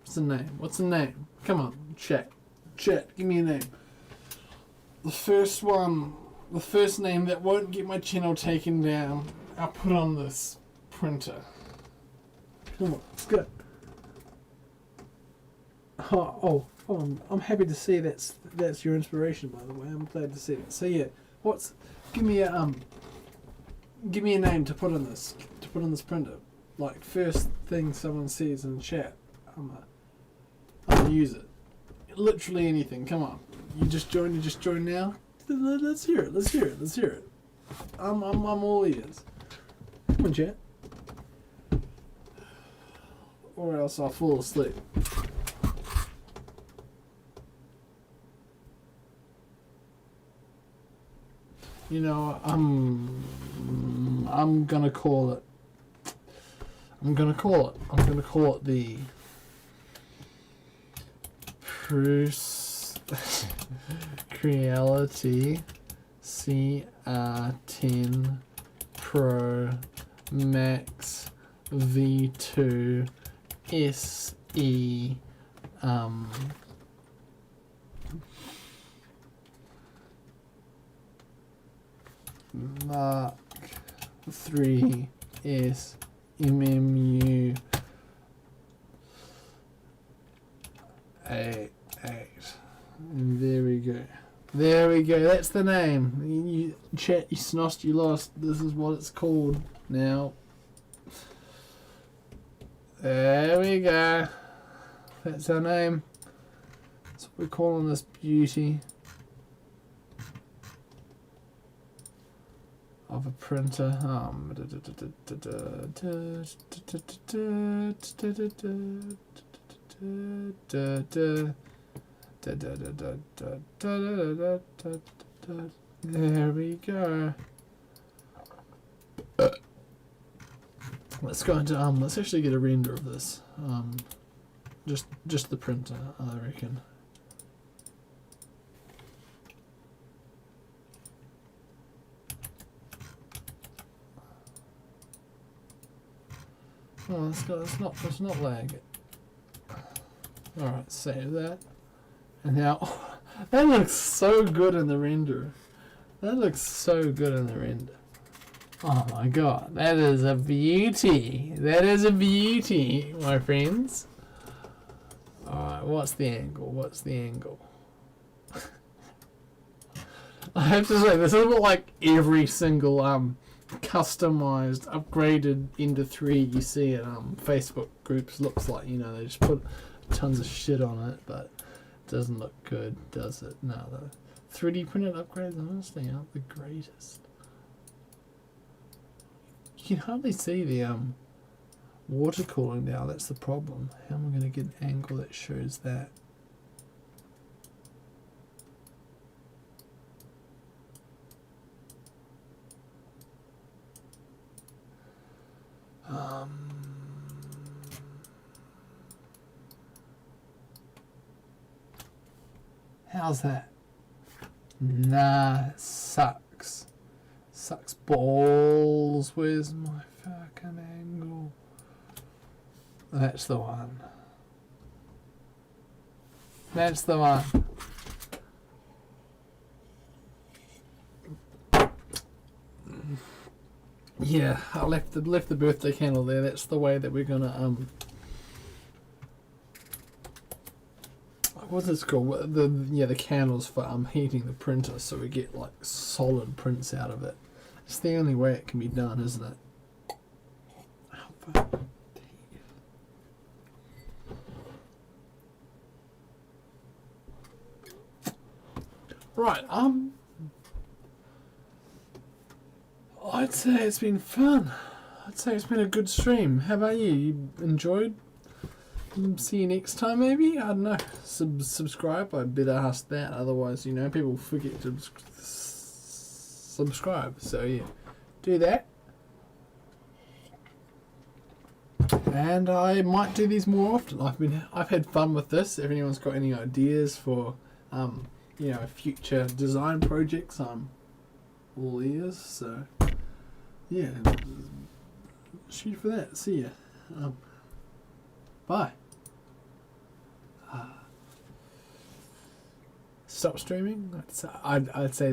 What's the name? What's the name? Come on, chat. Chat, give me a name. The first one, the first name that won't get my channel taken down, I'll put on this printer. Come on, let's go. Oh, I'm happy to see that's your inspiration, by the way. I'm glad to see that. So yeah, give me a name to put on this printer. Like first thing someone sees in chat, I'm gonna use it. Literally anything. Come on, you just joined now. Let's hear it. I'm all ears. Come on, chat. Or else I'll fall asleep. You know, I'm gonna call it the creality CR10 Pro Max V2 SE Mark 3S MMU 8. And there we go. That's the name. You chat, you snost, you lost. This is what it's called now. There we go. That's our name. That's what we're calling this beauty of a printer. There we go. Let's go into let's actually get a render of this. Just the printer, I reckon. Oh, let's not lag it. Alright, save that. And now, that looks so good in the render. Oh my god, that is a beauty. My friends. Alright, what's the angle? I have to say, this is what like every single customized, upgraded into 3 you see in Facebook groups looks like. You know, they just put tons of shit on it, but it doesn't look good, does it? No, the 3D printed upgrades honestly aren't the greatest. You can hardly see the water cooling now. That's the problem. How am I going to get an angle that shows that? How's that? Nah, it sucks. Sucks balls. Where's my fucking angle? That's the one. That's the one. Yeah, I left the birthday candle there. That's the way that we're gonna what's this called? The candles for heating the printer, so we get like solid prints out of it. It's the only way it can be done, isn't it? Oh, fuck. Right, I'd say it's been fun. I'd say it's been a good stream. How about you? You enjoyed? See you next time, maybe? I don't know. Subscribe. I better ask that. Otherwise, people forget to subscribe. So, yeah. Do that. And I might do these more often. I've had fun with this. If anyone's got any ideas for, future design projects, I'm all ears. So, yeah. Shoot for that. See ya. Bye. Stop streaming? I'd say that.